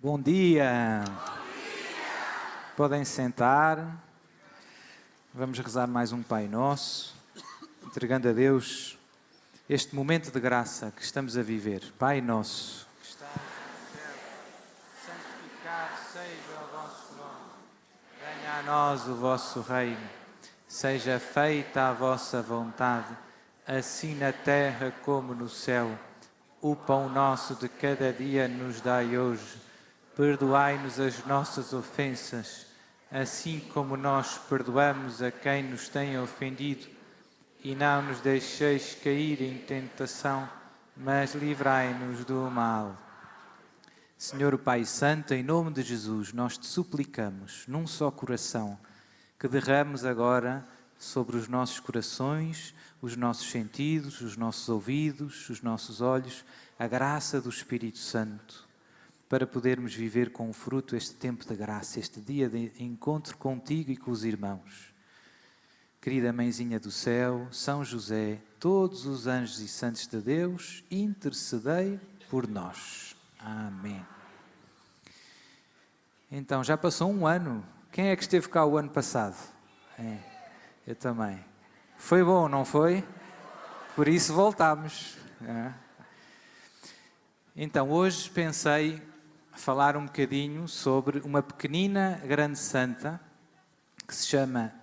Bom dia! Podem sentar. Vamos rezar mais um Pai Nosso, entregando a Deus este momento de graça que estamos a viver. Pai Nosso, que estás no céu, santificado seja o vosso nome. Venha a nós o vosso reino. Seja feita a vossa vontade, assim na terra como no céu. O pão nosso de cada dia nos dai hoje. Perdoai-nos as nossas ofensas, assim como nós perdoamos a quem nos tem ofendido. E não nos deixeis cair em tentação, mas livrai-nos do mal. Senhor o Pai Santo, em nome de Jesus, nós te suplicamos, num só coração, que derrames agora sobre os nossos corações, os nossos sentidos, os nossos ouvidos, os nossos olhos, a graça do Espírito Santo, para podermos viver com fruto este tempo de graça, este dia de encontro contigo e com os irmãos. Querida Mãezinha do Céu, São José, todos os anjos e santos de Deus, intercedei por nós. Amém. Então, já passou um ano. Quem é que esteve cá o ano passado? Eu também. Foi bom, não foi? Por isso voltámos. Então, hoje pensei falar um bocadinho sobre uma pequenina grande santa que se chama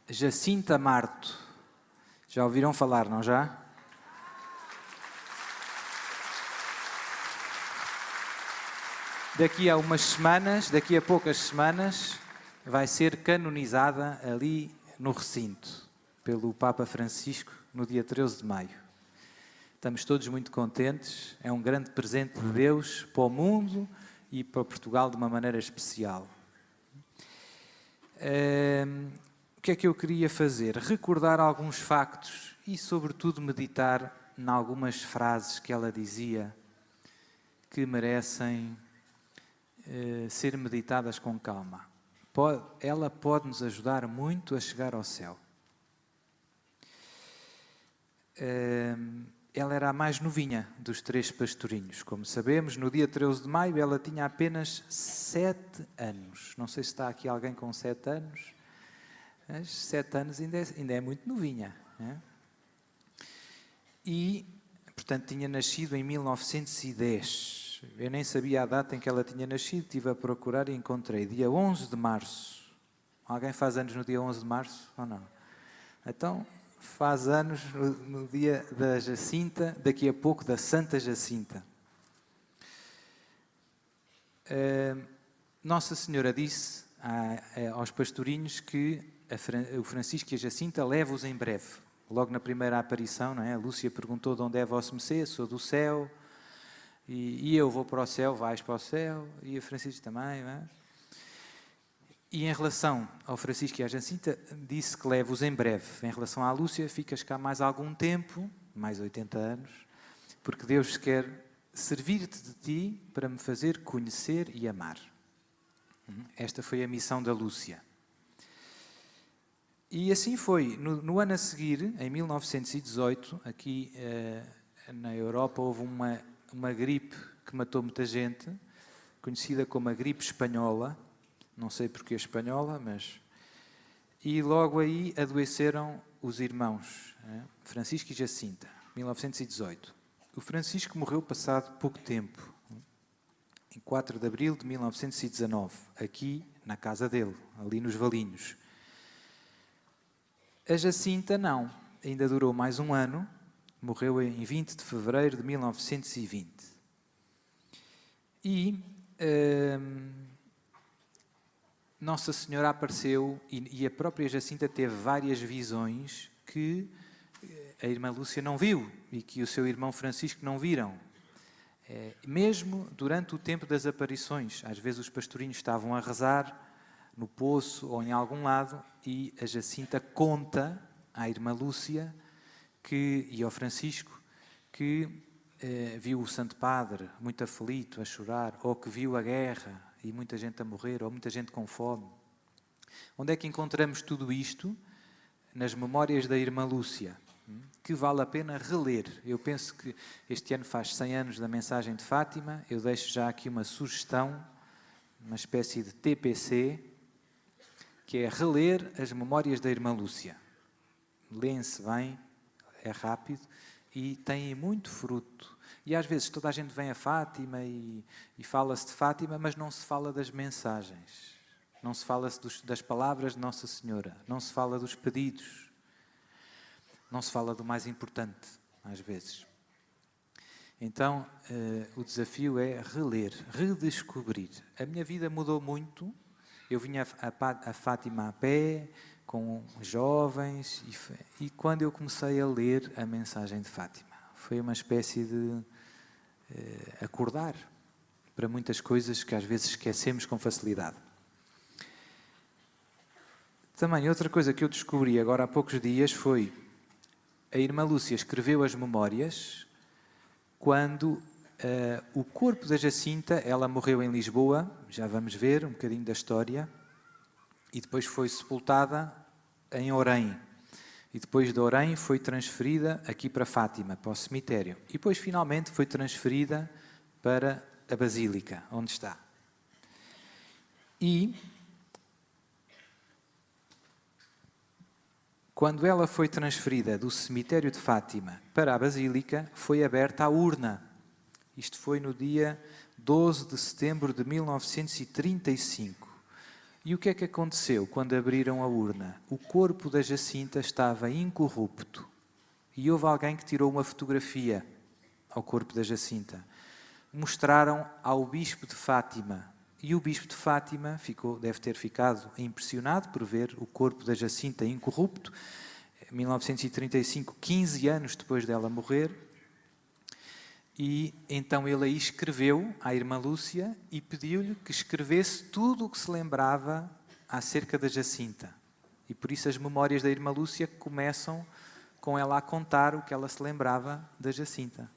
Jacinta Marto. Já ouviram falar, não já? Daqui a poucas semanas, vai ser canonizada ali no recinto, pelo Papa Francisco, no dia 13 de maio. Estamos todos muito contentes, é um grande presente de Deus para o mundo e para Portugal de uma maneira especial. O que é que eu queria fazer? Recordar alguns factos e, sobretudo, meditar em algumas frases que ela dizia que merecem ser meditadas com calma. Ela pode nos ajudar muito a chegar ao céu. Ela era a mais novinha dos 3 pastorinhos. Como sabemos, no dia 13 de maio ela tinha apenas 7 anos. Não sei se está aqui alguém com 7 anos. Mas 7 anos ainda é muito novinha. Né? E, portanto, tinha nascido em 1910. Eu nem sabia a data em que ela tinha nascido. Estive a procurar e encontrei. Dia 11 de março. Alguém faz anos no dia 11 de março ou não? Então, faz anos no dia da Jacinta, daqui a pouco da Santa Jacinta. Nossa Senhora disse aos pastorinhos que o Francisco e a Jacinta levam-os em breve. Logo na primeira aparição, não é? A Lúcia perguntou de onde é vosso Messias, sou do céu, e eu vou para o céu, vais para o céu, e o Francisco também, não é? E em relação ao Francisco e à Jacinta, disse que leva-os em breve. Em relação à Lúcia, ficas cá mais algum tempo, mais 80 anos, porque Deus quer servir-te de ti para me fazer conhecer e amar. Esta foi a missão da Lúcia. E assim foi. No ano a seguir, em 1918, aqui na Europa, houve uma gripe que matou muita gente, conhecida como a gripe espanhola. Não sei porque espanhola, mas... E logo aí adoeceram os irmãos, Francisco e Jacinta, 1918. O Francisco morreu passado pouco tempo, em 4 de abril de 1919, aqui na casa dele, ali nos Valinhos. A Jacinta não, ainda durou mais um ano, morreu em 20 de fevereiro de 1920. E... Nossa Senhora apareceu e a própria Jacinta teve várias visões que a irmã Lúcia não viu e que o seu irmão Francisco não viram. Mesmo durante o tempo das aparições, às vezes os pastorinhos estavam a rezar no poço ou em algum lado e a Jacinta conta à irmã Lúcia e ao Francisco que viu o Santo Padre muito aflito, a chorar, ou que viu a guerra e muita gente a morrer, ou muita gente com fome. Onde é que encontramos tudo isto? Nas memórias da irmã Lúcia, que vale a pena reler. Eu penso que este ano faz 100 anos da mensagem de Fátima. Eu deixo já aqui uma sugestão uma espécie de TPC, que é reler as memórias da irmã Lúcia. Lêem-se bem, é rápido e têm muito fruto. E às vezes toda a gente vem a Fátima e fala-se de Fátima, mas não se fala das mensagens. Não se fala das palavras de Nossa Senhora. Não se fala dos pedidos. Não se fala do mais importante, às vezes. Então, o desafio é reler, redescobrir. A minha vida mudou muito. Eu vinha a Fátima a pé, com jovens, e quando eu comecei a ler a mensagem de Fátima, foi uma espécie de acordar para muitas coisas que às vezes esquecemos com facilidade. Também outra coisa que eu descobri agora há poucos dias foi a irmã Lúcia escreveu as memórias quando o corpo da Jacinta, ela morreu em Lisboa, já vamos ver um bocadinho da história, e depois foi sepultada em Orém. E depois de Orém foi transferida aqui para Fátima, para o cemitério. E depois finalmente foi transferida para a Basílica, onde está. E quando ela foi transferida do cemitério de Fátima para a Basílica, foi aberta a urna. Isto foi no dia 12 de setembro de 1935. E o que é que aconteceu quando abriram a urna? O corpo da Jacinta estava incorrupto. E houve alguém que tirou uma fotografia ao corpo da Jacinta. Mostraram ao bispo de Fátima. E o bispo de Fátima deve ter ficado impressionado por ver o corpo da Jacinta incorrupto. Em 1935, 15 anos depois dela morrer. E então ele aí escreveu à irmã Lúcia e pediu-lhe que escrevesse tudo o que se lembrava acerca da Jacinta. E por isso as memórias da irmã Lúcia começam com ela a contar o que ela se lembrava da Jacinta.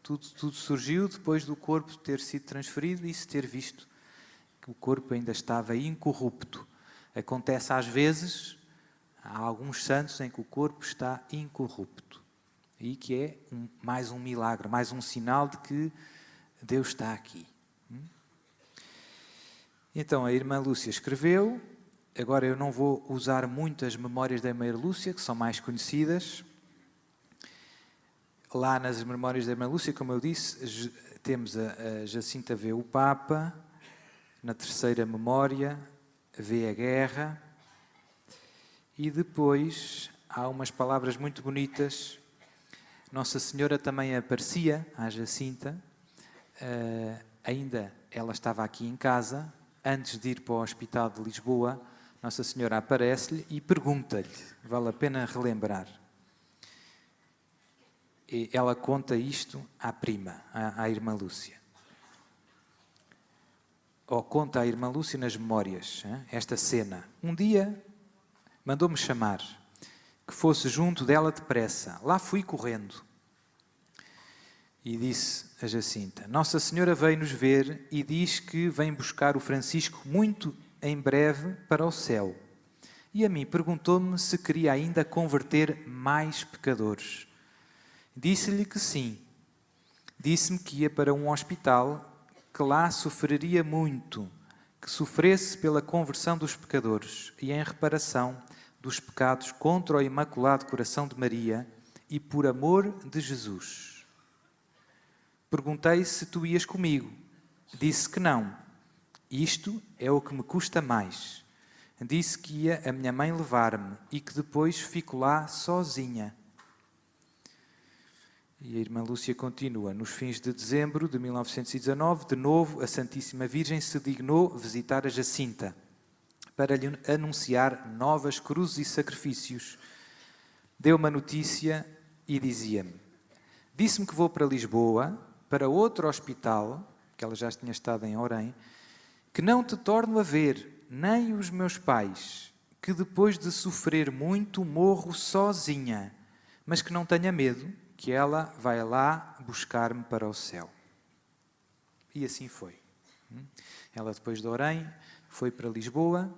Tudo surgiu depois do corpo ter sido transferido e se ter visto que o corpo ainda estava incorrupto. Acontece às vezes, há alguns santos em que o corpo está incorrupto. E que é mais um milagre, mais um sinal de que Deus está aqui. Então a irmã Lúcia escreveu. Agora eu não vou usar muito as memórias da irmã Lúcia, que são mais conhecidas. Lá nas memórias da irmã Lúcia, como eu disse, temos a Jacinta vê o Papa. Na terceira memória, vê a guerra. E depois há umas palavras muito bonitas. Nossa Senhora também aparecia à Jacinta, ainda ela estava aqui em casa, antes de ir para o Hospital de Lisboa, Nossa Senhora aparece-lhe e pergunta-lhe, vale a pena relembrar. E ela conta isto à prima, à irmã Lúcia. Ou conta à irmã Lúcia nas memórias, esta cena. Um dia mandou-me chamar, que fosse junto dela depressa. Lá fui correndo. E disse a Jacinta, Nossa Senhora veio-nos ver e diz que vem buscar o Francisco muito em breve para o céu. E a mim perguntou-me se queria ainda converter mais pecadores. Disse-lhe que sim. Disse-me que ia para um hospital, que lá sofreria muito, que sofresse pela conversão dos pecadores e em reparação dos pecados contra o Imaculado Coração de Maria e por amor de Jesus. Perguntei se tu ias comigo. Disse que não. Isto é o que me custa mais. Disse que ia a minha mãe levar-me e que depois fico lá sozinha. E a irmã Lúcia continua. Nos fins de dezembro de 1919, de novo, a Santíssima Virgem se dignou visitar a Jacinta para lhe anunciar novas cruzes e sacrifícios. Deu-me a notícia e dizia-me, disse-me que vou para Lisboa, para outro hospital, que ela já tinha estado em Orém, que não te torno a ver, nem os meus pais, que depois de sofrer muito morro sozinha, mas que não tenha medo, que ela vai lá buscar-me para o céu. E assim foi. Ela depois de Orém foi para Lisboa.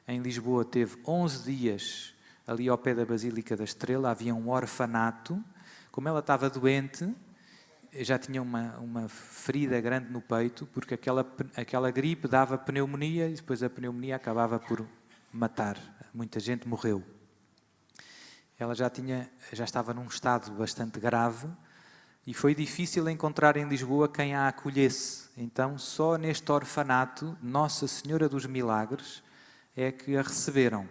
Em Lisboa teve 11 dias ali ao pé da Basílica da Estrela. Havia um orfanato. Como ela estava doente, já tinha uma ferida grande no peito, porque aquela gripe dava pneumonia e depois a pneumonia acabava por matar. Muita gente morreu. Ela já estava num estado bastante grave e foi difícil encontrar em Lisboa quem a acolhesse. Então, só neste orfanato, Nossa Senhora dos Milagres, é que a receberam.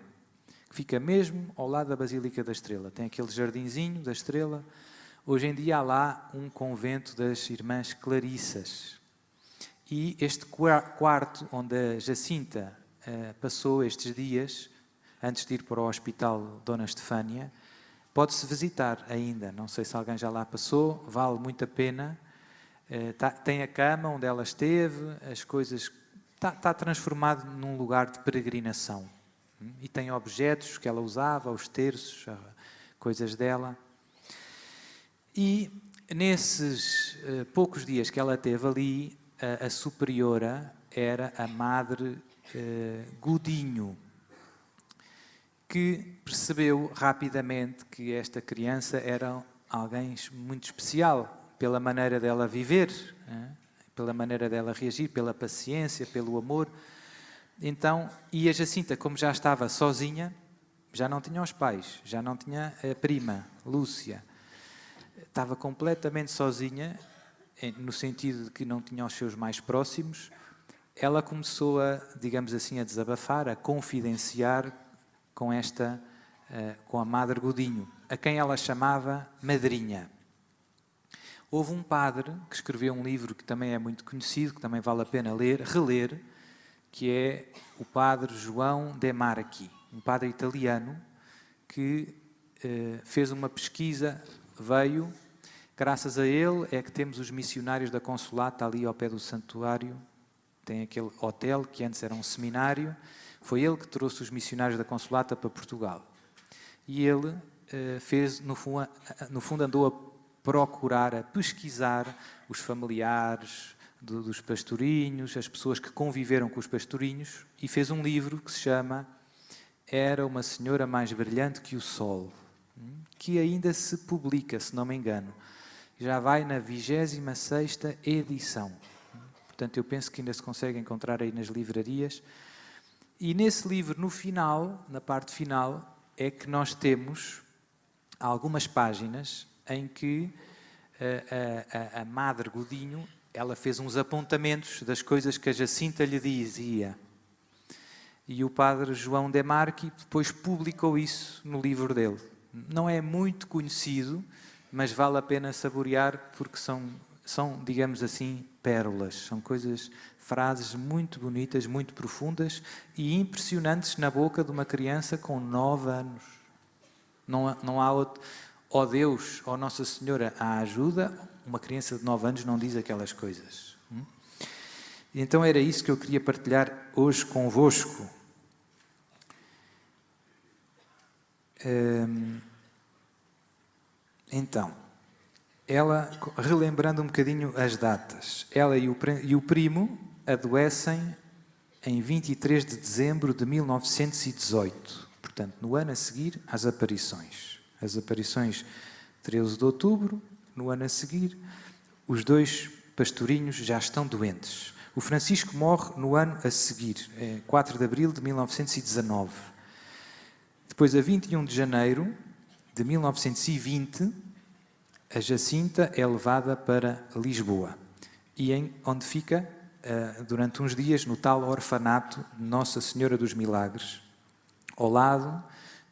Fica mesmo ao lado da Basílica da Estrela. Tem aquele jardinzinho da Estrela. Hoje em dia há lá um convento das Irmãs Clarissas. E este quarto onde a Jacinta passou estes dias, antes de ir para o Hospital Dona Estefânia, pode-se visitar ainda. Não sei se alguém já lá passou, vale muito a pena. Tem a cama onde ela esteve, as coisas... Está transformado num lugar de peregrinação. E tem objetos que ela usava, os terços, coisas dela. E nesses poucos dias que ela teve ali, a superiora era a Madre Godinho, que percebeu rapidamente que esta criança era alguém muito especial, pela maneira dela viver, pela maneira dela reagir, pela paciência, pelo amor. Então, e a Jacinta, como já estava sozinha, já não tinha os pais, já não tinha a prima, Lúcia, estava completamente sozinha, no sentido de que não tinha os seus mais próximos. Ela começou a, digamos assim, a desabafar, a confidenciar com a Madre Godinho, a quem ela chamava Madrinha. Houve um padre que escreveu um livro que também é muito conhecido, que também vale a pena reler, que é o padre João De Marchi, um padre italiano que fez uma pesquisa, veio, graças a ele é que temos os missionários da Consolata ali ao pé do santuário, tem aquele hotel que antes era um seminário, foi ele que trouxe os missionários da Consolata para Portugal. E ele no fundo andou a procurar, a pesquisar os familiares dos pastorinhos, as pessoas que conviveram com os pastorinhos, e fez um livro que se chama Era uma Senhora Mais Brilhante que o Sol, que ainda se publica, se não me engano. Já vai na 26ª edição. Portanto, eu penso que ainda se consegue encontrar aí nas livrarias. E nesse livro, no final, na parte final, é que nós temos algumas páginas em que a Madre Godinho, ela fez uns apontamentos das coisas que a Jacinta lhe dizia. E o padre João De Marchi depois publicou isso no livro dele. Não é muito conhecido, mas vale a pena saborear porque são, digamos assim, pérolas. São frases muito bonitas, muito profundas e impressionantes na boca de uma criança com 9 anos. Não há outro... Ó Deus, ó Nossa Senhora, a ajuda, uma criança de 9 anos não diz aquelas coisas. Então era isso que eu queria partilhar hoje convosco. Então, ela, relembrando um bocadinho as datas, ela e o primo adoecem em 23 de dezembro de 1918, portanto, no ano a seguir às aparições. As aparições 13 de outubro, no ano a seguir, os dois pastorinhos já estão doentes. O Francisco morre no ano a seguir, 4 de abril de 1919. Depois, a 21 de janeiro de 1920, a Jacinta é levada para Lisboa, onde fica durante uns dias no tal orfanato de Nossa Senhora dos Milagres, ao lado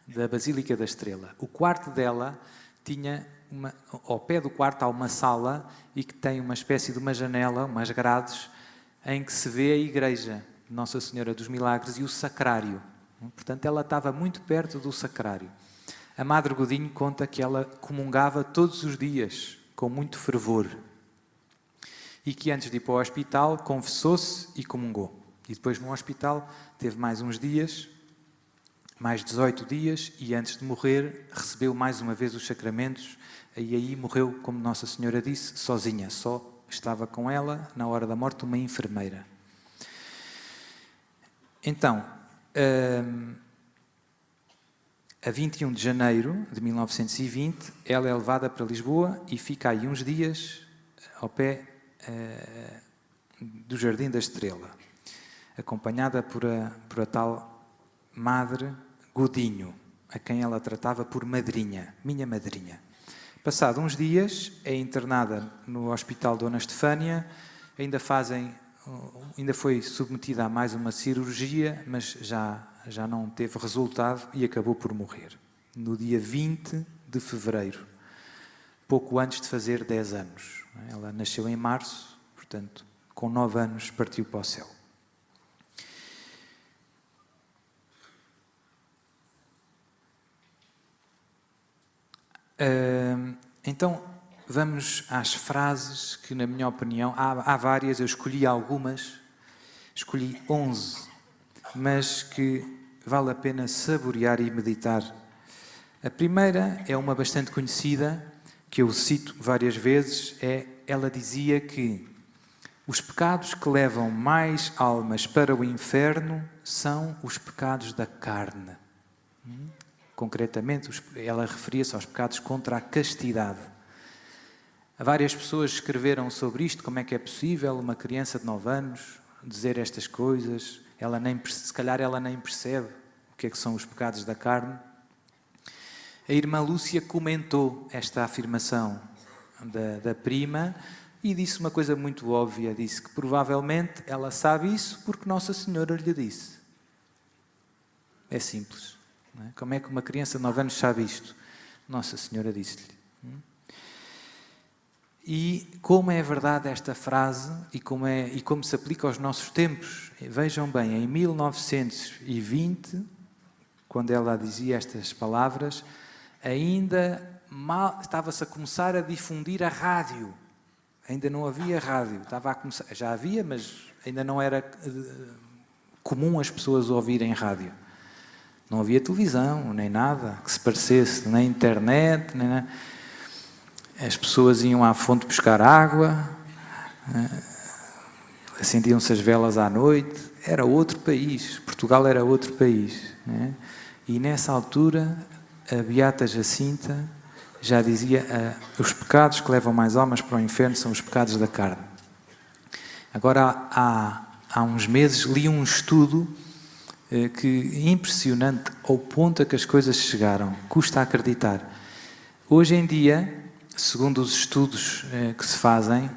da Basílica da Estrela. O quarto dela tinha, ao pé do quarto há uma sala e que tem uma espécie de uma janela, umas grades, em que se vê a igreja de Nossa Senhora dos Milagres e o sacrário. Portanto, ela estava muito perto do sacrário. A Madre Godinho conta que ela comungava todos os dias, com muito fervor. E que antes de ir para o hospital, confessou-se e comungou. E depois no hospital teve mais uns dias, mais 18 dias, e antes de morrer recebeu mais uma vez os sacramentos, e aí morreu, como Nossa Senhora disse, sozinha. Só estava com ela, na hora da morte, uma enfermeira. Então, a 21 de janeiro de 1920, ela é levada para Lisboa e fica aí uns dias ao pé do Jardim da Estrela, acompanhada por a tal Madre Godinho, a quem ela tratava por madrinha, minha madrinha. Passado uns dias, é internada no Hospital Dona Estefânia, ainda foi submetida a mais uma cirurgia, mas já não teve resultado e acabou por morrer. No dia 20 de fevereiro, pouco antes de fazer 10 anos. Ela nasceu em março, portanto, com 9 anos partiu para o céu. Então, vamos às frases que, na minha opinião, há várias, eu escolhi algumas, escolhi 11, mas que vale a pena saborear e meditar. A primeira é uma bastante conhecida, que eu cito várias vezes, ela dizia que os pecados que levam mais almas para o inferno são os pecados da carne. Concretamente, ela referia-se aos pecados contra a castidade. Várias pessoas escreveram sobre isto, como é que é possível uma criança de 9 anos dizer estas coisas, se calhar ela nem percebe o que é que são os pecados da carne. A irmã Lúcia comentou esta afirmação da prima e disse uma coisa muito óbvia, disse que provavelmente ela sabe isso porque Nossa Senhora lhe disse. É simples. Como é que uma criança de 9 anos sabe isto? Nossa Senhora disse-lhe. E como é verdade esta frase e como se aplica aos nossos tempos? Vejam bem, em 1920, quando ela dizia estas palavras, ainda estava-se a começar a difundir a rádio. Ainda não havia rádio. Já havia, mas ainda não era comum as pessoas ouvirem rádio. Não havia televisão, nem nada que se parecesse, nem internet, nem nada. As pessoas iam à fonte buscar água, acendiam-se as velas à noite. Era outro país, Portugal era outro país. E nessa altura, a Beata Jacinta já dizia os pecados que levam mais almas para o inferno são os pecados da carne. Agora, há uns meses, li um estudo impressionante ao ponto a que as coisas chegaram. Custa acreditar. Hoje em dia, segundo os estudos que se fazem,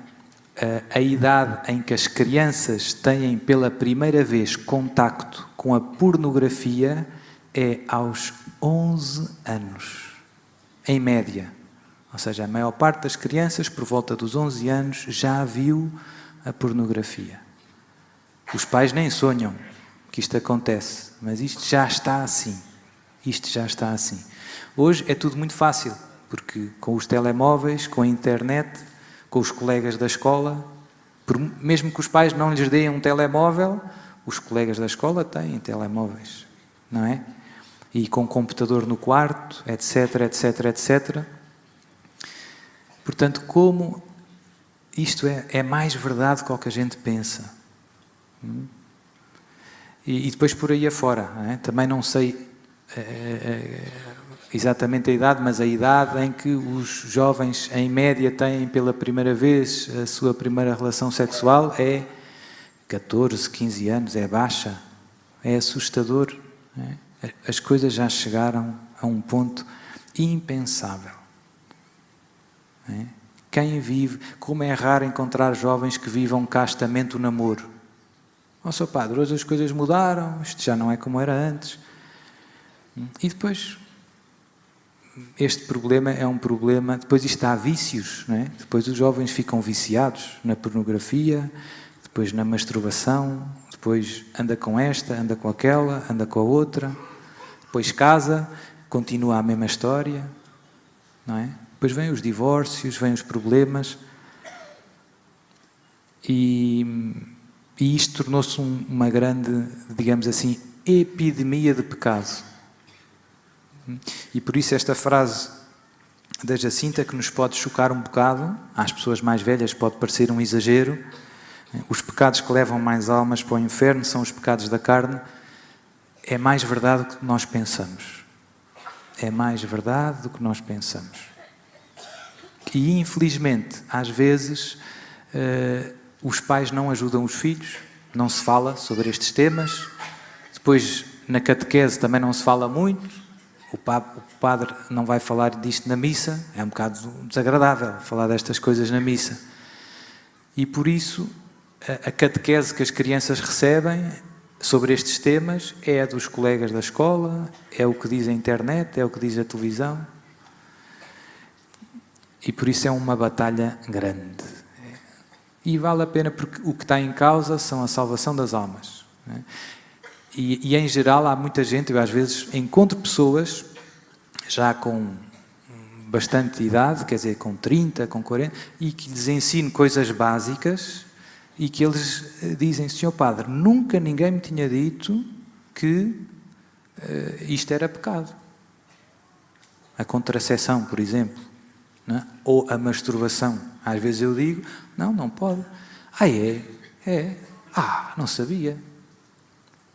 a idade em que as crianças têm pela primeira vez contacto com a pornografia é aos 11 anos, em média. Ou seja, a maior parte das crianças, por volta dos 11 anos, já viu a pornografia. Os pais nem sonham que isto acontece, mas isto já está assim. Isto já está assim. Hoje é tudo muito fácil, porque com os telemóveis, com a internet, com os colegas da escola, mesmo que os pais não lhes deem um telemóvel, os colegas da escola têm telemóveis, não é? E com computador no quarto, etc, etc, etc. Portanto, como isto é mais verdade do que a gente pensa. E depois por aí afora, não é? Também não sei exatamente a idade, mas a idade em que os jovens, em média, têm pela primeira vez a sua primeira relação sexual é 14, 15 anos, é baixa, é assustador. Não é? As coisas já chegaram a um ponto impensável. Não é? Quem vive, como é raro encontrar jovens que vivam castamente o namoro. Ó, Sr. Padre, hoje as coisas mudaram, isto já não é como era antes. E depois, este problema é um problema, depois isto há vícios, não é? Depois os jovens ficam viciados na pornografia, depois na masturbação, depois anda com esta, anda com aquela, anda com a outra, depois casa, continua a mesma história, não é? Depois vêm os divórcios, vêm os problemas e isto tornou-se uma grande, digamos assim, epidemia de pecado. E por isso esta frase da Jacinta, que nos pode chocar um bocado, às pessoas mais velhas pode parecer um exagero, os pecados que levam mais almas para o inferno são os pecados da carne, é mais verdade do que nós pensamos. É mais verdade do que nós pensamos. E, infelizmente, às vezes, os pais não ajudam os filhos, não se fala sobre estes temas. Depois, na catequese também não se fala muito. O padre não vai falar disto na missa. É um bocado desagradável falar destas coisas na missa. E, por isso, a catequese que as crianças recebem sobre estes temas é a dos colegas da escola, é o que diz a internet, é o que diz a televisão. E por isso é uma batalha grande. E vale a pena porque o que está em causa são a salvação das almas. E em geral há muita gente, eu às vezes encontro pessoas já com bastante idade, quer dizer, com 30, com 40, e que lhes ensino coisas básicas e que eles dizem: Senhor Padre, nunca ninguém me tinha dito que isto era pecado. A contracepção, por exemplo, não é? Ou a masturbação. Às vezes eu digo: não pode. É. Não sabia.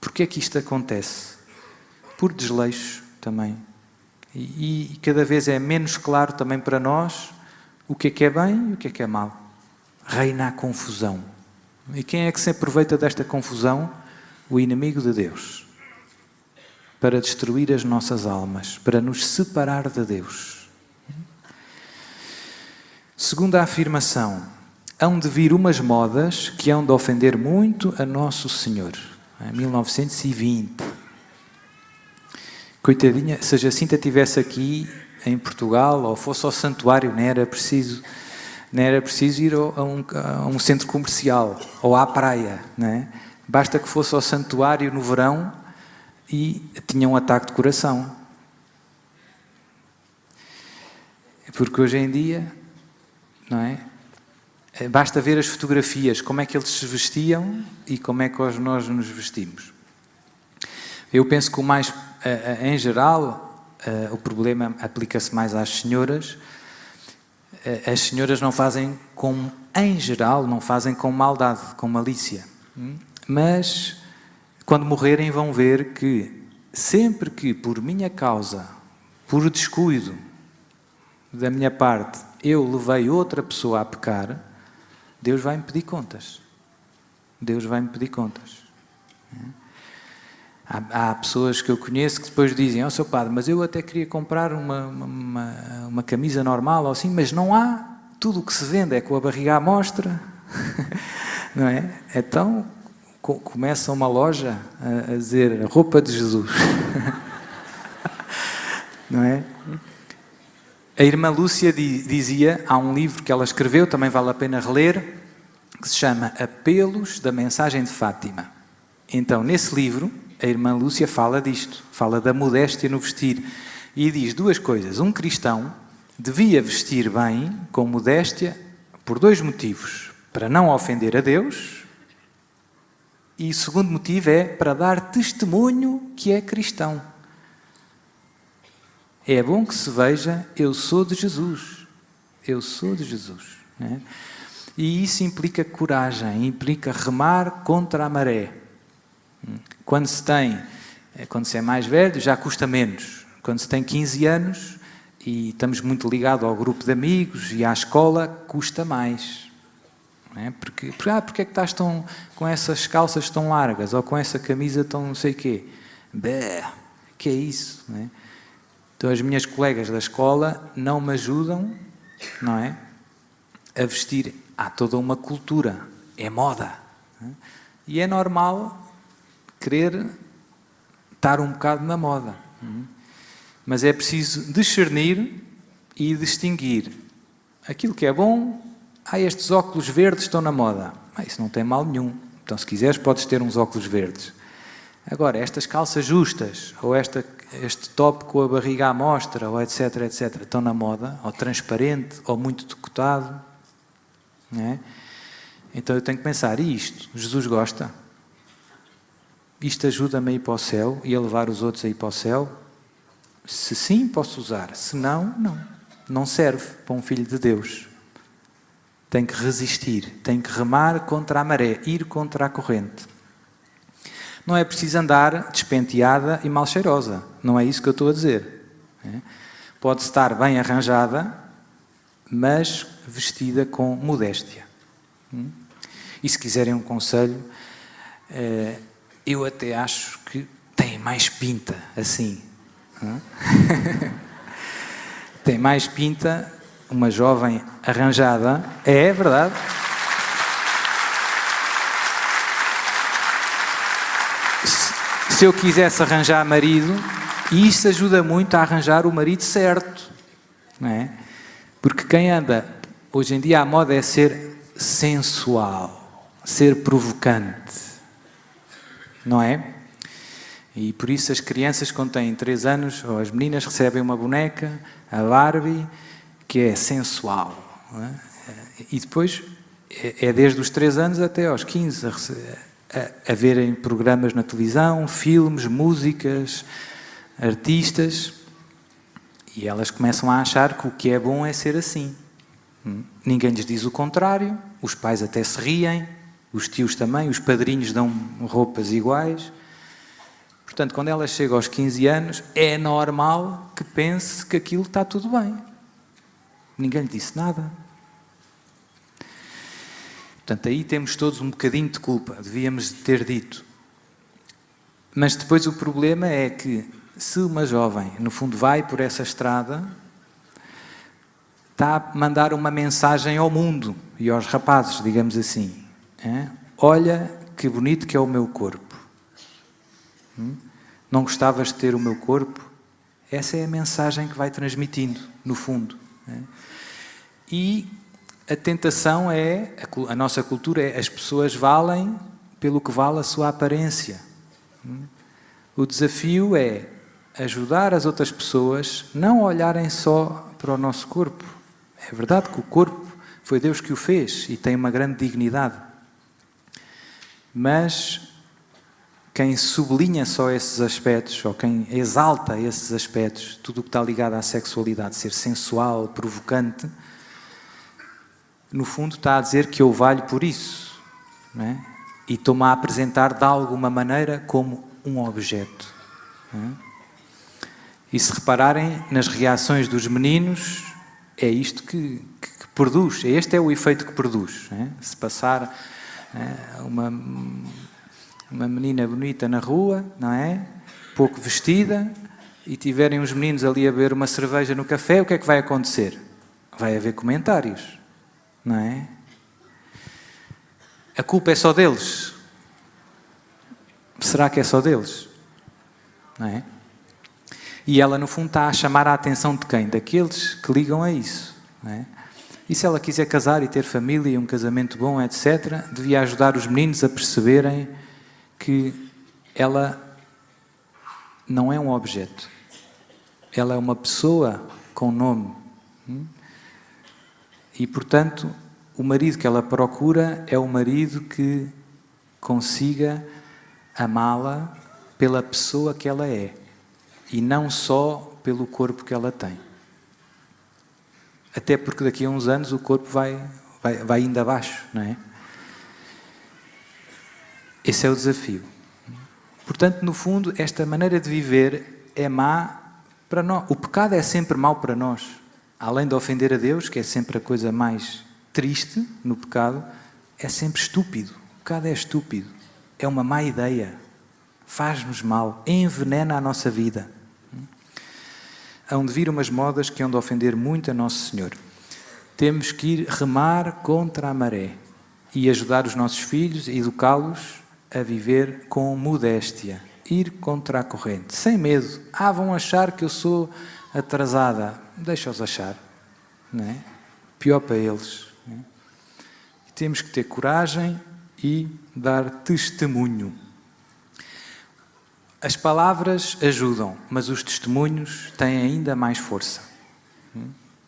Porquê é que isto acontece? Por desleixo também. E cada vez é menos claro também para nós o que é bem e o que é mau. Reina a confusão. E quem é que se aproveita desta confusão? O inimigo de Deus. Para destruir as nossas almas, para nos separar de Deus. Segunda afirmação: hão de vir umas modas que hão de ofender muito a Nosso Senhor. Em 1920. Coitadinha, se a Jacinta estivesse aqui em Portugal ou fosse ao santuário, não era preciso ir a um centro comercial ou à praia, não é? Basta que fosse ao santuário no verão e tinha um ataque de coração. Porque hoje em dia, não é? Basta ver as fotografias, como é que eles se vestiam e como é que hoje nós nos vestimos. Eu penso que em geral, o problema aplica-se mais às senhoras. As senhoras não fazem em geral, não fazem com maldade, com malícia. Mas, quando morrerem, vão ver que sempre que, por minha causa, por descuido da minha parte, eu levei outra pessoa a pecar, Deus vai-me pedir contas. Deus vai-me pedir contas. Há pessoas que eu conheço que depois dizem: Sr. Padre, mas eu até queria comprar uma camisa normal ou assim, mas não há. Tudo o que se vende é com a barriga à mostra. Não é? Então, começa uma loja a dizer roupa de Jesus. Não é? A irmã Lúcia dizia, há um livro que ela escreveu, também vale a pena reler, que se chama Apelos da Mensagem de Fátima. Então, nesse livro, a irmã Lúcia fala disto, fala da modéstia no vestir, e diz duas coisas. Um cristão devia vestir bem, com modéstia, por dois motivos: para não ofender a Deus, e o segundo motivo é para dar testemunho que é cristão. É bom que se veja: eu sou de Jesus. Eu sou de Jesus. Né? E isso implica coragem, implica remar contra a maré. Quando se é mais velho, já custa menos. Quando se tem 15 anos e estamos muito ligados ao grupo de amigos e à escola, custa mais. Não é? Porque é que estás com essas calças tão largas ou com essa camisa tão não sei o quê? Que é isso? Não é? Então as minhas colegas da escola não me ajudam, não é? A vestir. Há toda uma cultura, é moda. Não é? E é normal querer estar um bocado na moda. Mas é preciso discernir e distinguir. Aquilo que é bom, estes óculos verdes estão na moda. Isso não tem mal nenhum. Então, se quiseres, podes ter uns óculos verdes. Agora, estas calças justas, ou este top com a barriga à mostra, ou etc, estão na moda, ou transparente, ou muito decotado. Não é? Então eu tenho que pensar, e isto? Jesus gosta? Isto ajuda-me a ir para o céu e a levar os outros a ir para o céu? Se sim, posso usar. Se não, não. Não serve para um filho de Deus. Tem que resistir, tem que remar contra a maré, ir contra a corrente. Não é preciso andar despenteada e mal cheirosa. Não é isso que eu estou a dizer. Pode estar bem arranjada, mas vestida com modéstia. E se quiserem um conselho, eu até acho que tem mais pinta assim. Tem mais pinta uma jovem arranjada. É verdade. Se eu quisesse arranjar marido, e isso ajuda muito a arranjar o marido certo, não é? Porque quem anda, hoje em dia a moda é ser sensual, ser provocante, não é? E por isso as crianças quando têm 3 anos, ou as meninas recebem uma boneca, a Barbie, que é sensual, não é? E depois é desde os 3 anos até aos 15 a verem programas na televisão, filmes, músicas, artistas, e elas começam a achar que o que é bom é ser assim. Ninguém lhes diz o contrário, os pais até se riem, os tios também, os padrinhos dão roupas iguais. Portanto, quando ela chega aos 15 anos, é normal que pense que aquilo está tudo bem. Ninguém lhe disse nada. Portanto, aí temos todos um bocadinho de culpa, devíamos ter dito. Mas depois o problema é que, se uma jovem, no fundo, vai por essa estrada, está a mandar uma mensagem ao mundo e aos rapazes, digamos assim. Olha que bonito que é o meu corpo. Não gostavas de ter o meu corpo? Essa é a mensagem que vai transmitindo, no fundo. E a tentação é, a nossa cultura é, as pessoas valem pelo que vale a sua aparência. O desafio é ajudar as outras pessoas não a olharem só para o nosso corpo. É verdade que o corpo foi Deus que o fez e tem uma grande dignidade. Mas quem sublinha só esses aspectos, ou quem exalta esses aspectos, tudo o que está ligado à sexualidade, ser sensual, provocante, no fundo está a dizer que eu valho por isso, não é? E estou-me a apresentar de alguma maneira como um objeto. Não é? E se repararem nas reações dos meninos, é isto que produz, este é o efeito que produz. Não é? Se passar uma menina bonita na rua, não é? Pouco vestida, e tiverem uns meninos ali a beber uma cerveja no café, o que é que vai acontecer? Vai haver comentários. Não é? A culpa é só deles. Será que é só deles? Não é? E ela, no fundo, está a chamar a atenção de quem? Daqueles que ligam a isso. Não é? E se ela quiser casar e ter família e um casamento bom, etc., devia ajudar os meninos a perceberem que ela não é um objeto. Ela é uma pessoa com nome. E, portanto, o marido que ela procura é o marido que consiga amá-la pela pessoa que ela é e não só pelo corpo que ela tem. Até porque daqui a uns anos o corpo vai indo abaixo, não é? Esse é o desafio. Portanto, no fundo, esta maneira de viver é má para nós. O pecado é sempre mau para nós. Além de ofender a Deus, que é sempre a coisa mais triste no pecado, é sempre estúpido. O pecado é estúpido. É uma má ideia. Faz-nos mal. Envenena a nossa vida. Hão de vir umas modas que hão de ofender muito a Nosso Senhor. Temos que ir remar contra a maré e ajudar os nossos filhos, educá-los a viver com modéstia. Ir contra a corrente, sem medo. Vão achar que eu sou atrasada. Deixa-os achar, não é? Pior para eles. Não é? E temos que ter coragem e dar testemunho. As palavras ajudam, mas os testemunhos têm ainda mais força.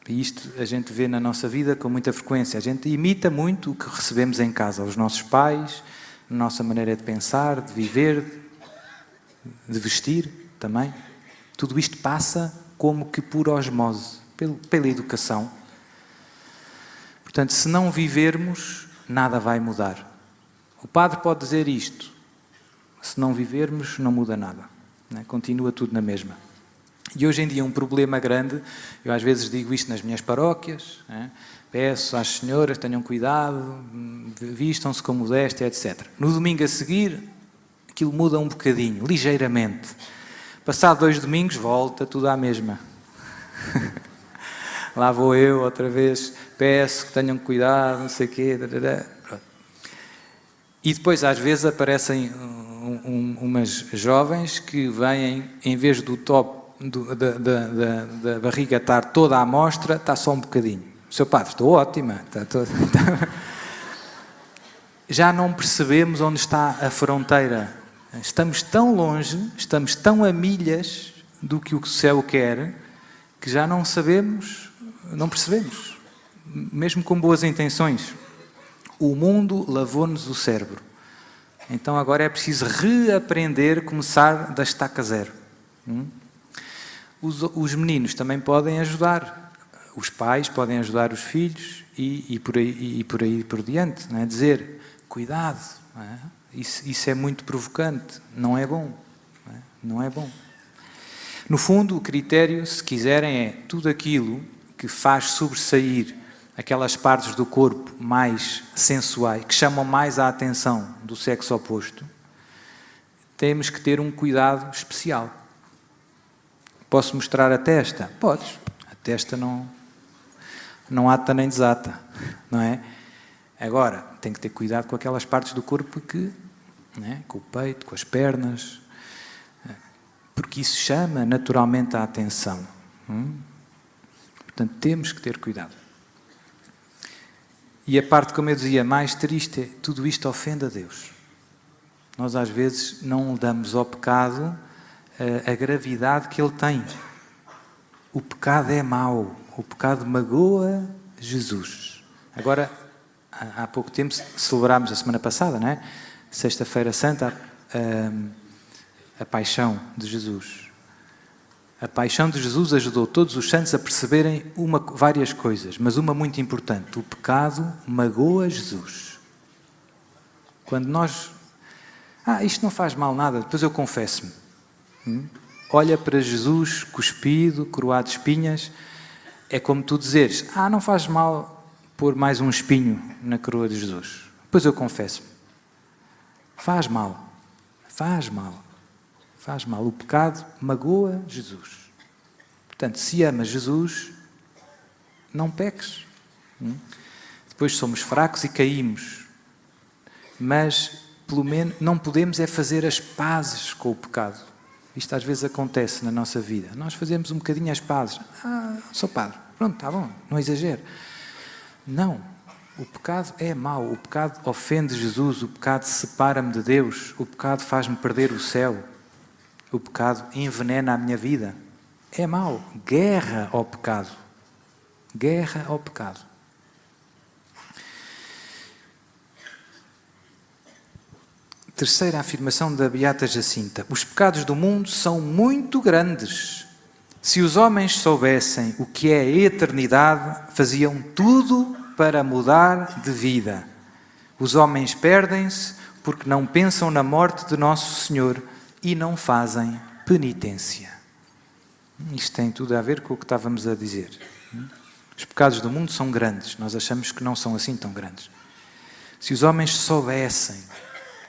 E isto a gente vê na nossa vida com muita frequência. A gente imita muito o que recebemos em casa, os nossos pais, a nossa maneira de pensar, de viver, de vestir também. Tudo isto passa como que por osmose, pela educação. Portanto, se não vivermos, nada vai mudar. O padre pode dizer isto. Se não vivermos, não muda nada. Não é? Continua tudo na mesma. E hoje em dia um problema grande, eu às vezes digo isto nas minhas paróquias, peço às senhoras que tenham cuidado, vistam-se com modéstia, etc. No domingo a seguir, aquilo muda um bocadinho, ligeiramente. Passado 2 domingos, volta tudo à mesma. Lá vou eu outra vez, peço que tenham cuidado, não sei o quê. E depois às vezes aparecem umas jovens que vêm, em vez do top da barriga estar toda à mostra, está só um bocadinho. Seu padre, estou ótima. Já não percebemos onde está a fronteira. Estamos tão longe, estamos tão a milhas do que o céu quer, que já não sabemos, não percebemos. Mesmo com boas intenções. O mundo lavou-nos o cérebro. Então agora é preciso reaprender, começar da estaca zero. Os meninos também podem ajudar. Os pais podem ajudar os filhos e por aí por diante. Não é? Dizer, cuidado, não é? Isso é muito provocante, não é bom. Não é? Não é bom. No fundo, o critério, se quiserem, é tudo aquilo que faz sobressair aquelas partes do corpo mais sensuais, que chamam mais a atenção do sexo oposto, temos que ter um cuidado especial. Posso mostrar a testa? Podes. A testa não ata nem desata, não é? Agora, tem que ter cuidado com aquelas partes do corpo que, não é? Com o peito, com as pernas, porque isso chama naturalmente a atenção. Portanto, temos que ter cuidado. E a parte, como eu dizia, mais triste é tudo isto ofende a Deus. Nós às vezes não damos ao pecado a gravidade que ele tem. O pecado é mau. O pecado magoa Jesus. Agora, há pouco tempo celebrámos, a semana passada, não é? Sexta-feira Santa, a paixão de Jesus. A paixão de Jesus ajudou todos os santos a perceberem várias coisas, mas uma muito importante: o pecado magoa Jesus. Quando nós... isto não faz mal nada, depois eu confesso-me. Olha para Jesus, cuspido, coroado de espinhas, é como tu dizeres, não faz mal pôr mais um espinho na coroa de Jesus. Depois eu confesso-me. Faz mal. Faz mal. Faz mal. O pecado magoa Jesus. Portanto, se amas Jesus, não peques. Depois somos fracos e caímos. Mas, pelo menos, não podemos é fazer as pazes com o pecado. Isto às vezes acontece na nossa vida. Nós fazemos um bocadinho as pazes. Sou padre. Pronto, está bom. Não exagero. Não. O pecado é mau. O pecado ofende Jesus. O pecado separa-me de Deus. O pecado faz-me perder o céu. O pecado envenena a minha vida. É mau. Guerra ao pecado. Guerra ao pecado. Terceira afirmação da Beata Jacinta. Os pecados do mundo são muito grandes. Se os homens soubessem o que é a eternidade, faziam tudo para mudar de vida. Os homens perdem-se porque não pensam na morte de Nosso Senhor e não fazem penitência. Isto tem tudo a ver com o que estávamos a dizer. Os pecados do mundo são grandes. Nós achamos que não são assim tão grandes. Se os homens soubessem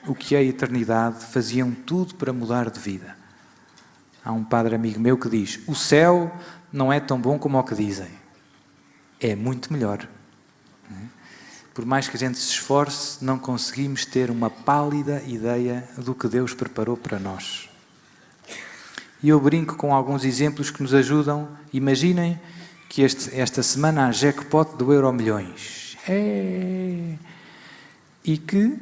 o que é a eternidade, faziam tudo para mudar de vida. Há um padre amigo meu que diz: o céu não é tão bom como o que dizem. É muito melhor. Por mais que a gente se esforce, não conseguimos ter uma pálida ideia do que Deus preparou para nós. E eu brinco com alguns exemplos que nos ajudam. Imaginem que esta semana há jackpot do Euromilhões. E que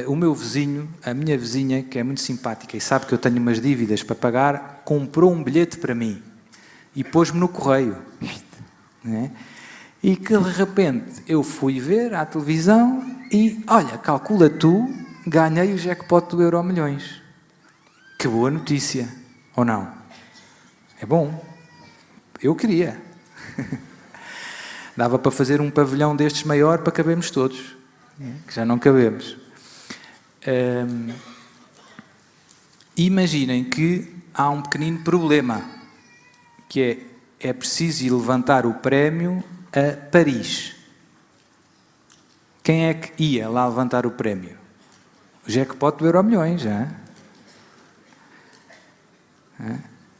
o meu vizinho, a minha vizinha, que é muito simpática e sabe que eu tenho umas dívidas para pagar, comprou um bilhete para mim e pôs-me no correio. E que de repente eu fui ver à televisão e, olha, calcula tu, ganhei o jackpot do Euromilhões. Que boa notícia, ou não? É bom. Eu queria. Dava para fazer um pavilhão destes maior para cabermos todos. Que já não cabemos. Imaginem que há um pequenino problema, que é preciso ir levantar o prémio a Paris. Quem é que ia lá levantar o prémio? O jackpot do Euromilhões, já?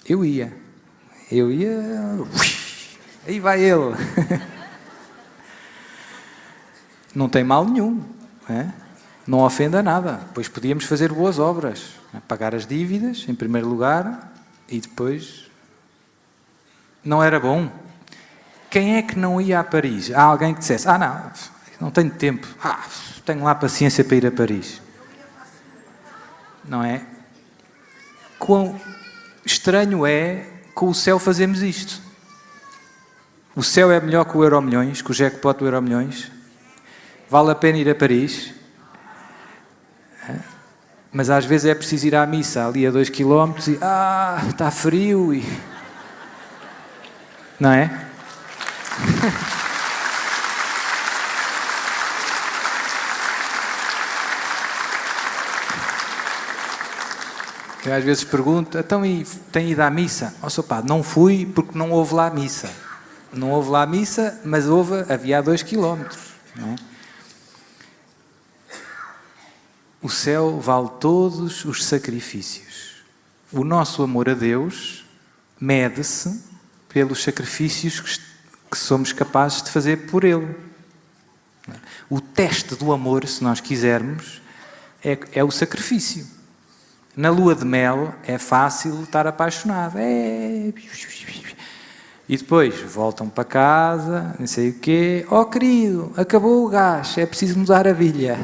Eu ia. Aí vai ele. Não tem mal nenhum. Não ofenda nada. Depois podíamos fazer boas obras. Pagar as dívidas, em primeiro lugar, e depois... Não era bom? Quem é que não ia a Paris? Há alguém que dissesse, não tenho tempo. Tenho lá paciência para ir a Paris. Não é? Quão estranho é com o céu fazermos isto. O céu é melhor que o Euromilhões, que o jackpot do Euromilhões. Vale a pena ir a Paris. Mas às vezes é preciso ir à missa ali a 2 km e está frio e... Não é? Eu às vezes pergunto, então e tem ido à missa? Seu padre, não fui porque não houve lá missa. Não houve lá missa, mas havia a 2 km. Não é? O céu vale todos os sacrifícios. O nosso amor a Deus mede-se pelos sacrifícios que somos capazes de fazer por Ele. O teste do amor, se nós quisermos, é o sacrifício. Na lua de mel é fácil estar apaixonado. E depois voltam para casa, não sei o quê. Querido, acabou o gás, é preciso mudar a bilha.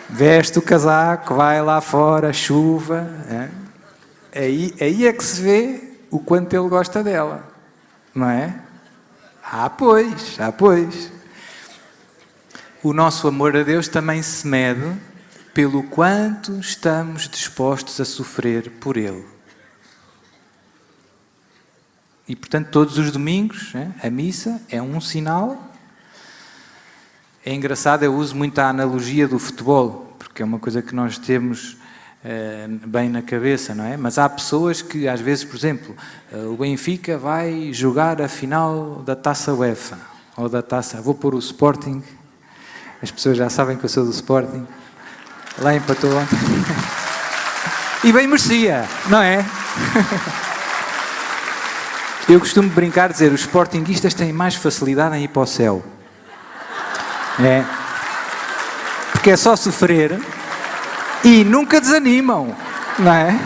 Veste o casaco, vai lá fora, chuva. Aí é que se vê o quanto ele gosta dela. Não é? Pois. O nosso amor a Deus também se mede pelo quanto estamos dispostos a sofrer por Ele. E, portanto, todos os domingos, a missa é um sinal. É engraçado, eu uso muito a analogia do futebol, porque é uma coisa que nós temos bem na cabeça, não é? Mas há pessoas que, às vezes, por exemplo, o Benfica vai jogar a final da Taça UEFA, ou da Taça... Vou pôr o Sporting, as pessoas já sabem que eu sou do Sporting. Lá empatou ontem. E bem merecia, não é? Eu costumo brincar, dizer, os sportinguistas têm mais facilidade em ir para o céu. Porque é só sofrer e nunca desanimam, não é?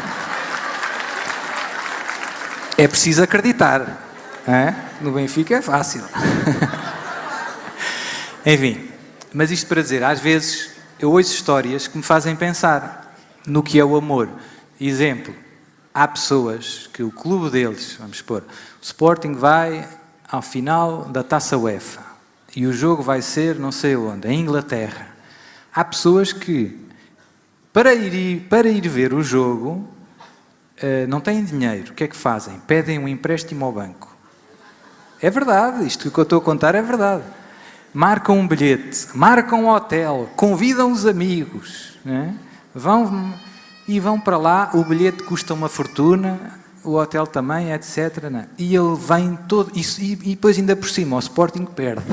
É preciso acreditar. No Benfica é fácil. Enfim, mas isto para dizer, às vezes eu ouço histórias que me fazem pensar no que é o amor. Exemplo, há pessoas que o clube deles, vamos supor, o Sporting vai ao final da Taça UEFA e o jogo vai ser não sei onde, em Inglaterra. Há pessoas que, para ir ver o jogo, não têm dinheiro. O que é que fazem? Pedem um empréstimo ao banco. É verdade, isto que eu estou a contar é verdade. Marcam um bilhete, marcam um hotel, convidam os amigos, né? Vão para lá, o bilhete custa uma fortuna, o hotel também, etc. Né? E ele vem todo... E depois ainda por cima, o Sporting perde.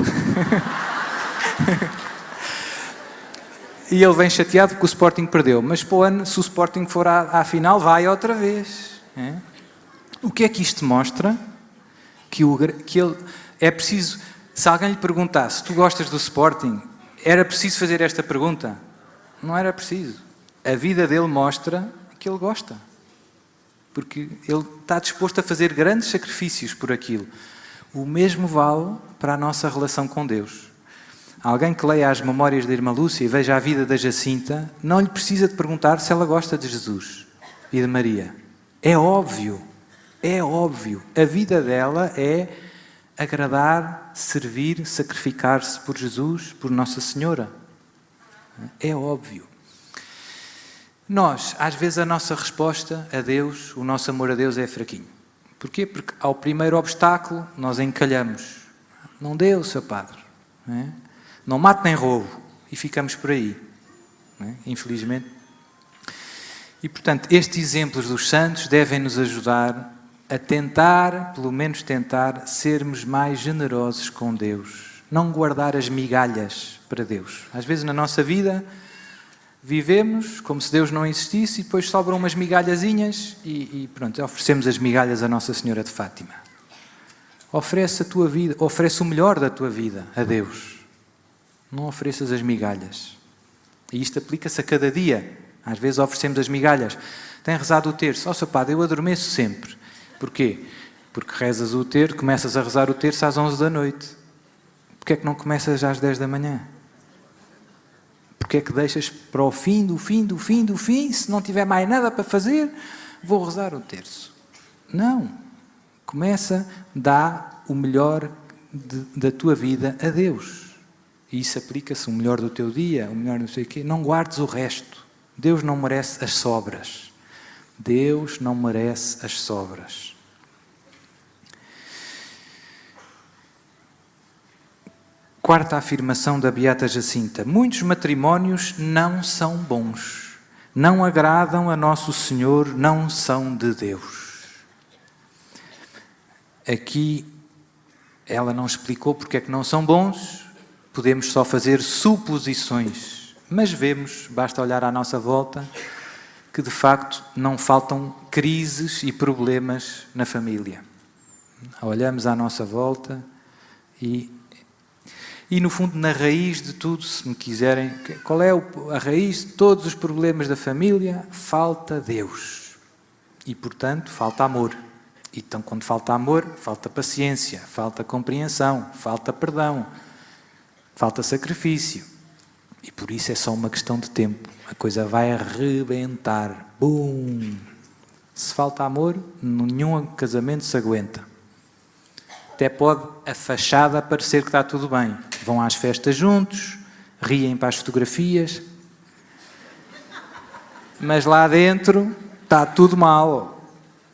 E ele vem chateado porque o Sporting perdeu. Mas para o ano, se o Sporting for à final, vai outra vez. Né? O que é que isto mostra? Que ele é preciso... Se alguém lhe perguntasse, tu gostas do Sporting? Era preciso fazer esta pergunta? Não era preciso. A vida dele mostra que ele gosta. Porque ele está disposto a fazer grandes sacrifícios por aquilo. O mesmo vale para a nossa relação com Deus. Alguém que leia as memórias da irmã Lúcia e veja a vida da Jacinta, não lhe precisa de perguntar se ela gosta de Jesus e de Maria. É óbvio. É óbvio. A vida dela é agradar, servir, sacrificar-se por Jesus, por Nossa Senhora. É óbvio. Nós, às vezes, a nossa resposta a Deus, o nosso amor a Deus é fraquinho. Porquê? Porque ao primeiro obstáculo nós encalhamos. Não deu, seu padre. Não mate nem roubo. E ficamos por aí. Infelizmente. E, portanto, estes exemplos dos santos devem nos ajudar a tentar, pelo menos tentar, sermos mais generosos com Deus. Não guardar as migalhas para Deus. Às vezes na nossa vida vivemos como se Deus não existisse e depois sobram umas migalhazinhas e pronto, oferecemos as migalhas a Nossa Senhora de Fátima. Oferece a tua vida, oferece o melhor da tua vida a Deus. Não ofereças as migalhas. E isto aplica-se a cada dia. Às vezes oferecemos as migalhas. Tem rezado o terço. Seu padre, eu adormeço sempre. Porquê? Porque rezas o terço, começas a rezar o terço às 11 da noite. Porquê é que não começas às 10 da manhã? Porquê é que deixas para o fim do fim? Se não tiver mais nada para fazer, vou rezar o terço. Não. Começa, dá o melhor da tua vida a Deus. E isso aplica-se o melhor do teu dia, o melhor não sei o quê. Não guardes o resto. Deus não merece as sobras. Deus não merece as sobras. Quarta afirmação da Beata Jacinta. Muitos matrimónios não são bons. Não agradam a Nosso Senhor, não são de Deus. Aqui ela não explicou porque é que não são bons. Podemos só fazer suposições. Mas vemos, basta olhar à nossa volta, que de facto não faltam crises e problemas na família. Olhamos à nossa volta e no fundo na raiz de tudo, se me quiserem, qual é a raiz de todos os problemas da família? Falta Deus. E portanto falta amor. Então quando falta amor, falta paciência, falta compreensão, falta perdão, falta sacrifício. E por isso é só uma questão de tempo. A coisa vai arrebentar. Bum! Se falta amor, nenhum casamento se aguenta. Até pode a fachada parecer que está tudo bem. Vão às festas juntos, riem para as fotografias, mas lá dentro está tudo mal.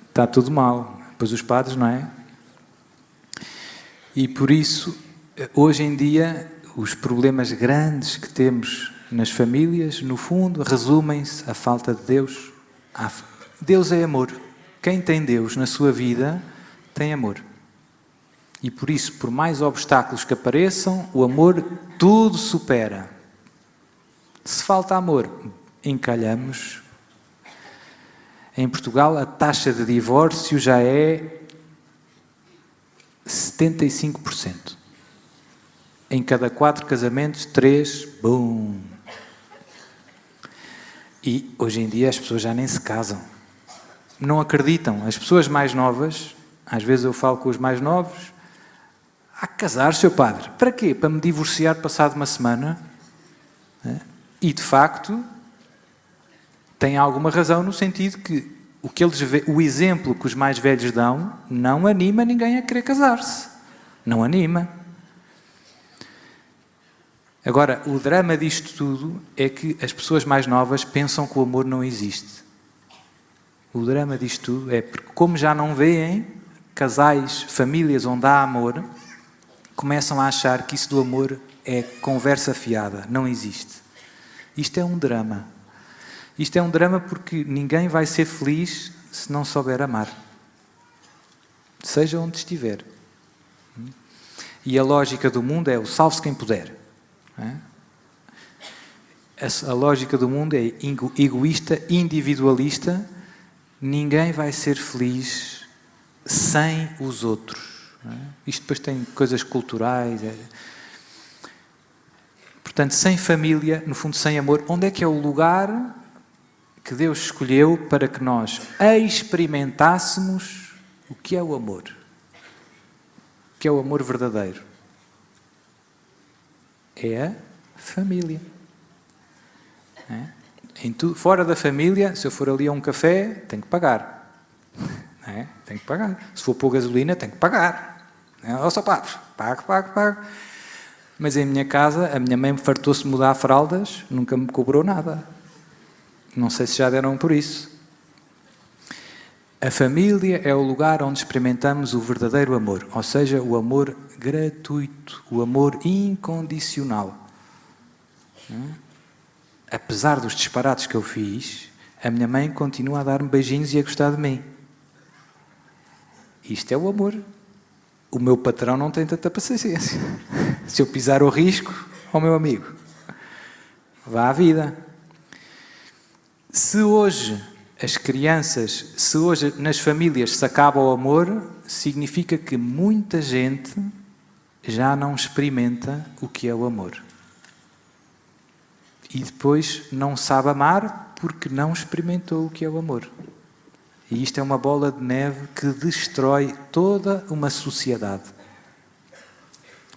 Está tudo mal. Pois os padres, não é? E por isso, hoje em dia, os problemas grandes que temos nas famílias, no fundo, resumem-se à falta de Deus. Deus é amor. Quem tem Deus na sua vida, tem amor. E por isso, por mais obstáculos que apareçam, o amor tudo supera. Se falta amor, encalhamos. Em Portugal, a taxa de divórcio já é 75%. Em cada 4 casamentos, 3, bum! E hoje em dia as pessoas já nem se casam. Não acreditam. As pessoas mais novas, às vezes eu falo com os mais novos, há que casar, seu padre. Para quê? Para me divorciar passado uma semana? E de facto, tem alguma razão no sentido que o exemplo que os mais velhos dão não anima ninguém a querer casar-se. Não anima. Agora, o drama disto tudo é que as pessoas mais novas pensam que o amor não existe. O drama disto tudo é porque, como já não veem casais, famílias onde há amor, começam a achar que isso do amor é conversa fiada, não existe. Isto é um drama. Isto é um drama porque ninguém vai ser feliz se não souber amar. Seja onde estiver. E a lógica do mundo é o salve-se quem puder. A lógica do mundo é egoísta, individualista. Ninguém vai ser feliz sem os outros. Isto depois tem coisas culturais. Portanto, sem família, no fundo sem amor, onde é que é o lugar que Deus escolheu para que nós experimentássemos o que é o amor? O que é o amor verdadeiro? É a família. Fora da família, se eu for ali a um café, tenho que pagar. Tenho que pagar. Se for pôr gasolina, tenho que pagar. Ó, só pago. Pago. Mas em minha casa, a minha mãe fartou-se de mudar fraldas, nunca me cobrou nada. Não sei se já deram por isso. A família é o lugar onde experimentamos o verdadeiro amor, ou seja, o amor gratuito, o amor incondicional. Apesar dos disparates que eu fiz, A minha mãe continua a dar-me beijinhos e a gostar de mim. Isto é o amor. O meu patrão não tem tanta paciência. Se eu pisar o risco, ao meu amigo, vá à vida. Se hoje as crianças, se hoje nas famílias se acaba o amor, significa que muita gente já não experimenta o que é o amor. E depois não sabe amar porque não experimentou o que é o amor. E isto é uma bola de neve que destrói toda uma sociedade.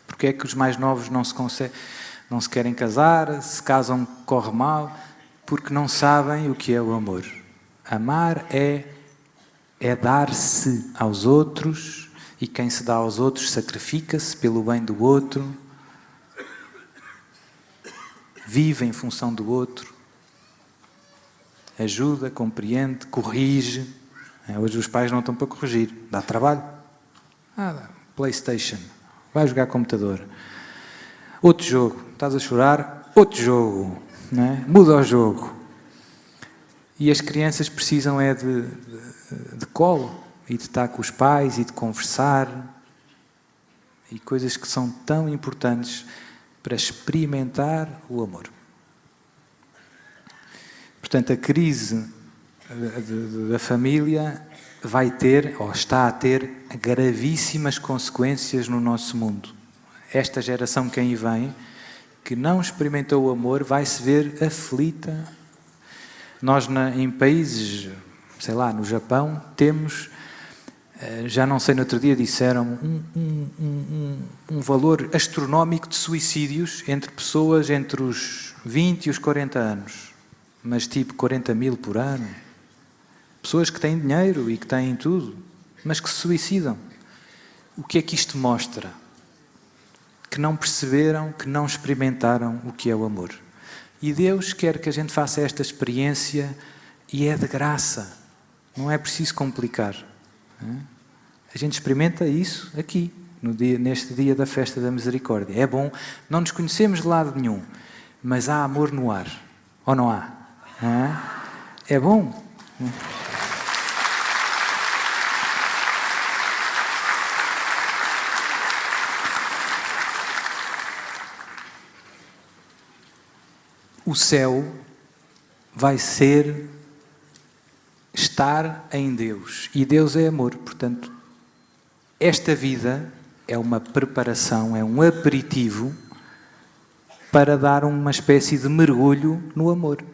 Porque é que os mais novos não se querem casar, se casam corre mal, porque não sabem o que é o amor. Amar é dar-se aos outros, e quem se dá aos outros sacrifica-se pelo bem do outro, vive em função do outro, ajuda, compreende, corrige. Hoje os pais não estão para corrigir, dá trabalho. PlayStation, vai jogar computador. Outro jogo, estás a chorar, outro jogo, não é? Muda o jogo. E as crianças precisam de colo, e de estar com os pais, e de conversar, e coisas que são tão importantes para experimentar o amor. Portanto, a crise da família vai ter, ou está a ter, gravíssimas consequências no nosso mundo. Esta geração que aí vem, que não experimentou o amor, vai se ver aflita. Nós, em países, sei lá, no Japão, temos, já não sei, no outro dia disseram, um valor astronómico de suicídios entre pessoas entre os 20 e os 40 anos. Mas tipo 40 mil por ano. Pessoas que têm dinheiro e que têm tudo, mas que se suicidam. O que é que isto mostra? Que não perceberam, que não experimentaram o que é o amor. E Deus quer que a gente faça esta experiência e é de graça. Não é preciso complicar. A gente experimenta isso aqui, neste dia da festa da misericórdia. É bom, não nos conhecemos de lado nenhum, mas há amor no ar. Ou não há? É bom. O céu vai ser estar em Deus. E Deus é amor. Portanto, esta vida é uma preparação, é um aperitivo para dar uma espécie de mergulho no amor.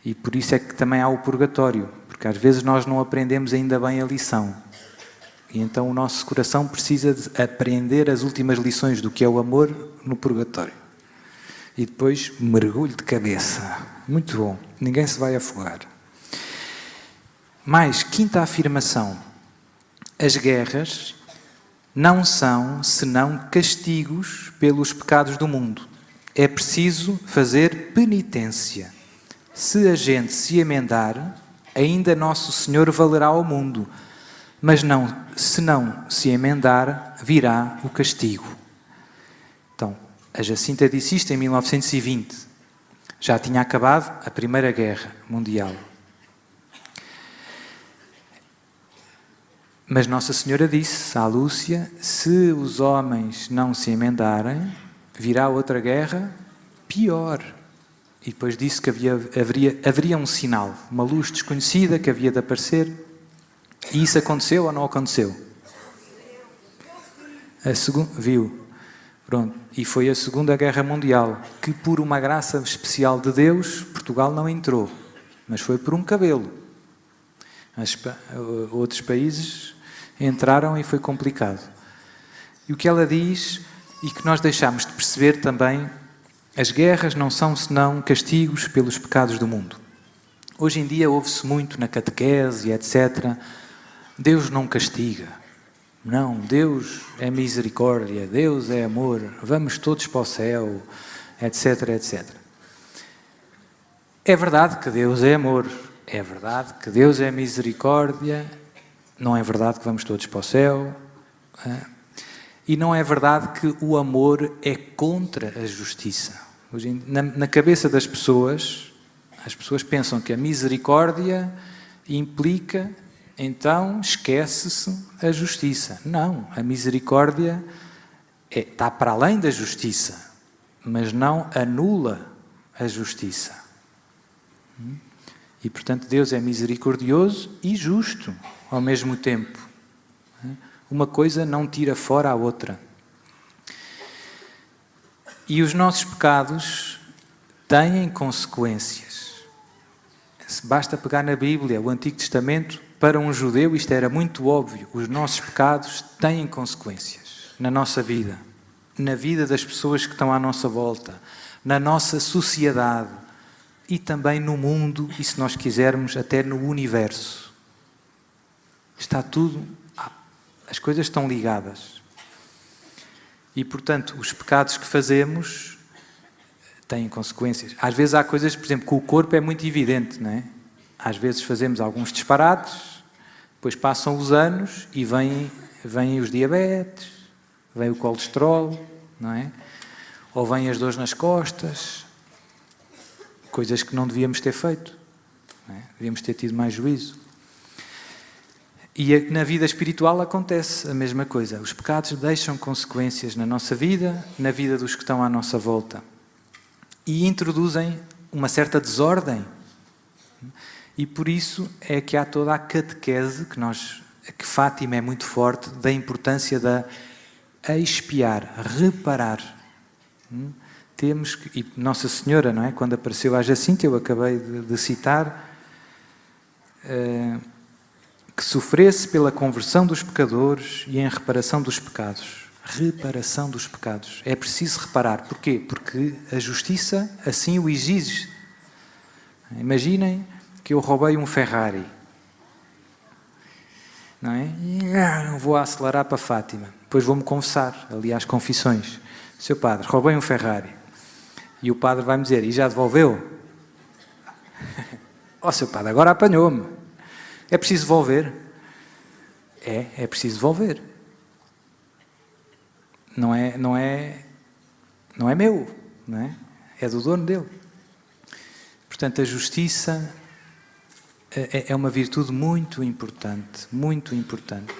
E por isso é que também há o purgatório, porque às vezes nós não aprendemos ainda bem a lição. E então o nosso coração precisa de aprender as últimas lições do que é o amor no purgatório. E depois mergulho de cabeça. Muito bom, ninguém se vai afogar. Mais, quinta afirmação. As guerras não são senão castigos pelos pecados do mundo. É preciso fazer penitência. Se a gente se emendar, ainda Nosso Senhor valerá ao mundo. Mas não, se não se emendar, virá o castigo. Então, a Jacinta disse isto em 1920. Já tinha acabado a Primeira Guerra Mundial. Mas Nossa Senhora disse à Lúcia, se os homens não se emendarem, virá outra guerra pior. E depois disse que haveria um sinal, uma luz desconhecida que havia de aparecer. E isso aconteceu ou não aconteceu? Viu? Pronto. E foi a Segunda Guerra Mundial, que por uma graça especial de Deus, Portugal não entrou. Mas foi por um cabelo. Outros países entraram e foi complicado. E o que ela diz, e que nós deixamos de perceber também, as guerras não são senão castigos pelos pecados do mundo. Hoje em dia ouve-se muito na catequese, etc. Deus não castiga. Não, Deus é misericórdia, Deus é amor, vamos todos para o céu, etc, etc. É verdade que Deus é amor, é verdade que Deus é misericórdia, não é verdade que vamos todos para o céu, e não é verdade que o amor é contra a justiça. Na cabeça das pessoas, As pessoas pensam que a misericórdia implica, então esquece-se a justiça. Não, a misericórdia está para além da justiça, mas não anula a justiça. E, portanto, Deus é misericordioso e justo ao mesmo tempo. Uma coisa não tira fora a outra. E os nossos pecados têm consequências. Basta pegar na Bíblia, o Antigo Testamento, para um judeu isto era muito óbvio. Os nossos pecados têm consequências na nossa vida, na vida das pessoas que estão à nossa volta, na nossa sociedade e também no mundo e, se nós quisermos, até no universo. Está tudo... As coisas estão ligadas. E, portanto, os pecados que fazemos têm consequências. Às vezes há coisas, por exemplo, que o corpo é muito evidente, não é? Às vezes fazemos alguns disparates, depois passam os anos e vêm os diabetes, vem o colesterol, não é? Ou vêm as dores nas costas, coisas que não devíamos ter feito, não é? Devíamos ter tido mais juízo. E na vida espiritual acontece a mesma coisa. Os pecados deixam consequências na nossa vida, na vida dos que estão à nossa volta. E introduzem uma certa desordem. E por isso é que há toda a catequese que Fátima é muito forte, da importância da expiar, reparar. Temos que, e Nossa Senhora, não é? Quando apareceu à Jacinta, eu acabei de citar, que sofresse pela conversão dos pecadores e em reparação dos pecados. Reparação dos pecados. É preciso reparar. Porquê? Porque a justiça assim o exige. Imaginem que eu roubei um Ferrari. Não é? Vou acelerar para Fátima. Depois vou-me confessar, ali às confissões. Seu padre, roubei um Ferrari. E o padre vai-me dizer, e já devolveu? Ó, seu padre, agora apanhou-me. É preciso devolver? É preciso devolver. Não é meu, não é? É do dono dele. Portanto, a justiça é uma virtude muito importante, muito importante.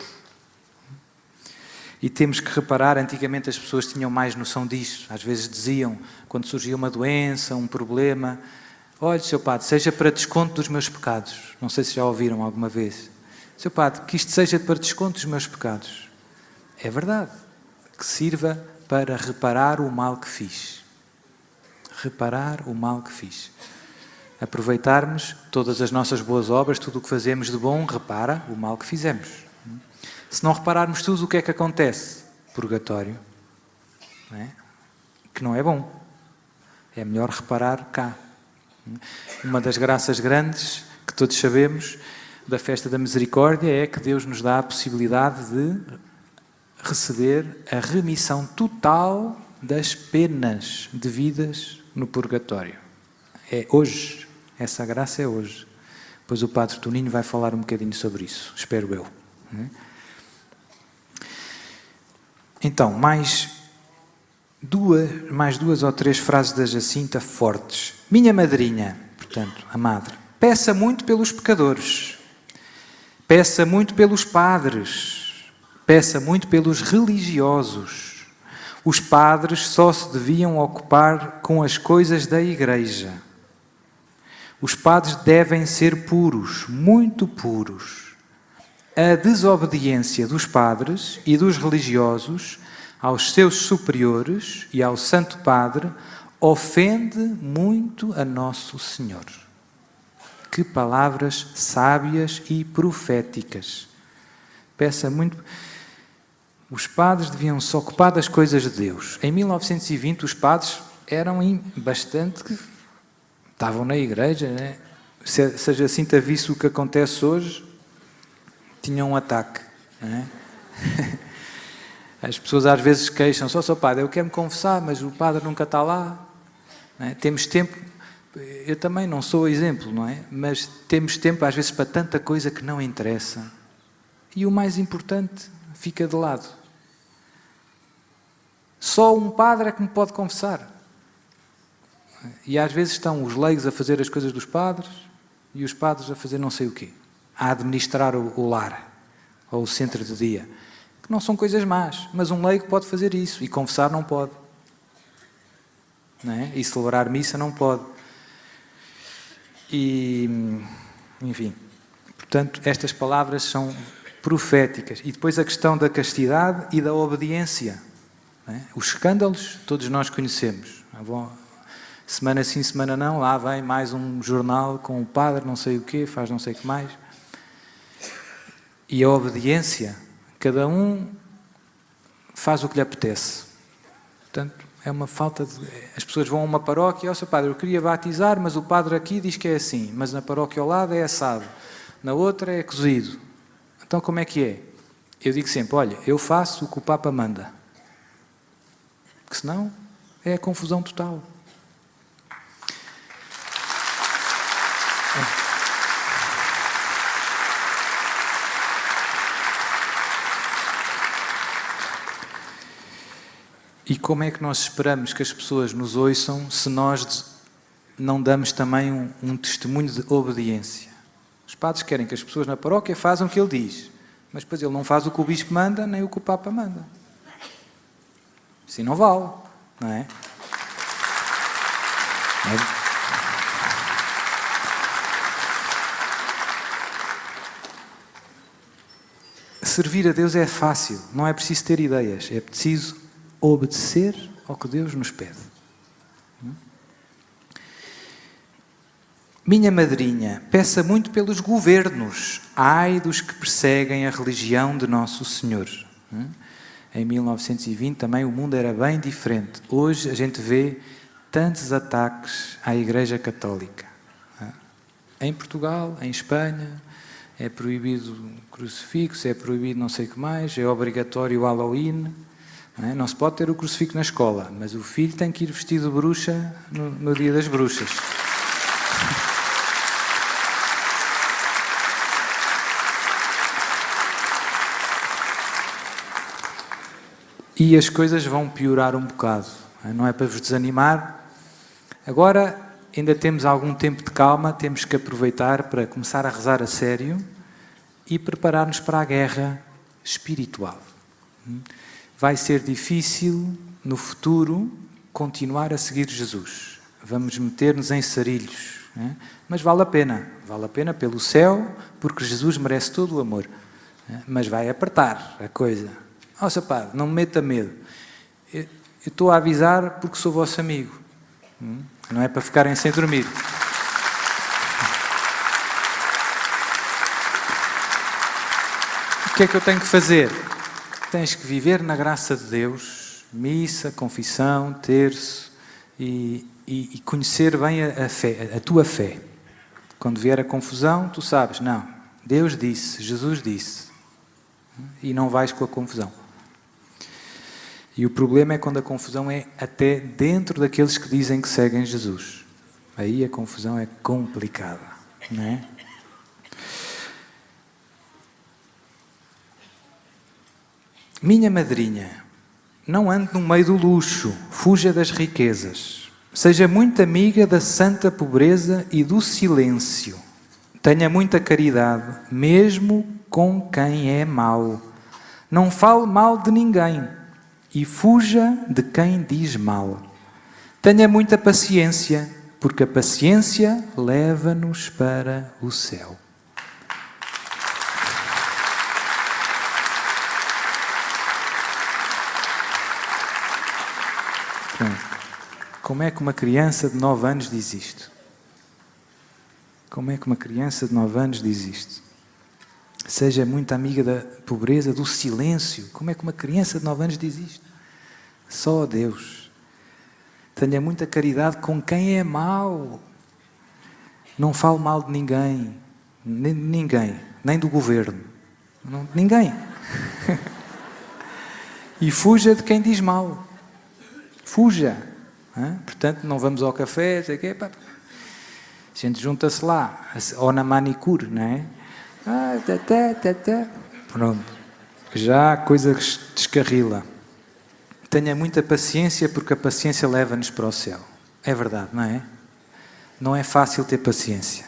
E temos que reparar, antigamente as pessoas tinham mais noção disso. Às vezes diziam, quando surgia uma doença, um problema, olhe, seu padre, seja para desconto dos meus pecados. Não sei se já ouviram alguma vez. Seu padre, que isto seja para desconto dos meus pecados. É verdade. Que sirva para reparar o mal que fiz. Reparar o mal que fiz. Aproveitarmos todas as nossas boas obras, tudo o que fazemos de bom, repara o mal que fizemos. Se não repararmos tudo, o que é que acontece? Purgatório. Não é? Que não é bom. É melhor reparar cá. Uma das graças grandes que todos sabemos da festa da misericórdia é que Deus nos dá a possibilidade de receber a remissão total das penas devidas no purgatório. É hoje. Essa graça é hoje. Depois o Padre Toninho vai falar um bocadinho sobre isso, espero eu. Então, mais duas ou três frases da Jacinta fortes. Minha madrinha, portanto, a madre, peça muito pelos pecadores, peça muito pelos padres, peça muito pelos religiosos. Os padres só se deviam ocupar com as coisas da Igreja. Os padres devem ser puros, muito puros. A desobediência dos padres e dos religiosos aos seus superiores e ao Santo Padre ofende muito a Nosso Senhor. Que palavras sábias e proféticas. Peça muito... Os padres deviam se ocupar das coisas de Deus. Em 1920 os padres eram bastante... Estavam na igreja, né? Se a Jacinta visse o que acontece hoje, tinham um ataque. Né? As pessoas às vezes queixam-se, só padre, eu quero me confessar, mas o padre nunca está lá. Né? Temos tempo, eu também não sou exemplo, não é? Mas temos tempo às vezes para tanta coisa que não interessa. E o mais importante fica de lado. Só um padre é que me pode confessar. E às vezes estão os leigos a fazer as coisas dos padres e os padres a fazer não sei o quê. A administrar o lar ou o centro de dia. Que não são coisas más, mas um leigo pode fazer isso e confessar não pode. Não é? E celebrar missa não pode. E, enfim, portanto, estas palavras são proféticas. E depois a questão da castidade e da obediência. Não é? Os escândalos todos nós conhecemos. Semana sim, semana não, lá vem mais um jornal com o padre, não sei o quê, faz não sei o que mais. E a obediência, cada um faz o que lhe apetece. Portanto, é uma falta de... As pessoas vão a uma paróquia, ó, seu padre, eu queria batizar, mas o padre aqui diz que é assim, mas na paróquia ao lado é assado, na outra é cozido. Então como é que é? Eu digo sempre, olha, eu faço o que o Papa manda. Porque senão é a confusão total. E como é que nós esperamos que as pessoas nos ouçam se nós não damos também um testemunho de obediência? Os padres querem que as pessoas na paróquia façam o que ele diz, mas depois ele não faz o que o bispo manda, nem o que o Papa manda. Assim não vale, não é? Servir a Deus é fácil, não é preciso ter ideias, é preciso obedecer ao que Deus nos pede. Minha madrinha, peça muito pelos governos, ai dos que perseguem a religião de Nosso Senhor. Em 1920 também o mundo era bem diferente. Hoje a gente vê tantos ataques à Igreja Católica. Em Portugal, em Espanha, é proibido o crucifixo, é proibido não sei o que mais, é obrigatório o Halloween. Não se pode ter o crucifixo na escola, mas o filho tem que ir vestido de bruxa no dia das bruxas. E as coisas vão piorar um bocado. Não é para vos desanimar. Agora ainda temos algum tempo de calma, temos que aproveitar para começar a rezar a sério e preparar-nos para a guerra espiritual. Vai ser difícil, no futuro, continuar a seguir Jesus. Vamos meter-nos em sarilhos. Mas vale a pena. Vale a pena pelo céu, porque Jesus merece todo o amor. Mas vai apertar a coisa. Ó, seu padre, não me meta medo. Eu estou a avisar porque sou vosso amigo. Não é para ficarem sem dormir. O que é que eu tenho que fazer? Tens que viver na graça de Deus, missa, confissão, terço, e conhecer bem a fé, a tua fé. Quando vier a confusão, tu sabes, não, Deus disse, Jesus disse, e não vais com a confusão. E o problema é quando a confusão é até dentro daqueles que dizem que seguem Jesus. Aí a confusão é complicada, não é? Minha madrinha, não ande no meio do luxo, fuja das riquezas. Seja muito amiga da santa pobreza e do silêncio. Tenha muita caridade, mesmo com quem é mau. Não fale mal de ninguém e fuja de quem diz mal. Tenha muita paciência, porque a paciência leva-nos para o céu. Como é que uma criança de 9 anos diz isto? Como é que uma criança de 9 anos diz isto? Seja muito amiga da pobreza, do silêncio. Como é que uma criança de 9 anos diz isto? Só a Deus. Tenha muita caridade com quem é mau. Não fale mal de ninguém. Ninguém. Nem do governo. Ninguém. E fuja de quem diz mal. Fuja. Portanto, não vamos ao café, sei quê, pá. A gente junta-se lá, ou na manicure, não é? Pronto. Já a coisa descarrila. Tenha muita paciência, porque a paciência leva-nos para o céu. É verdade, não é? Não é fácil ter paciência.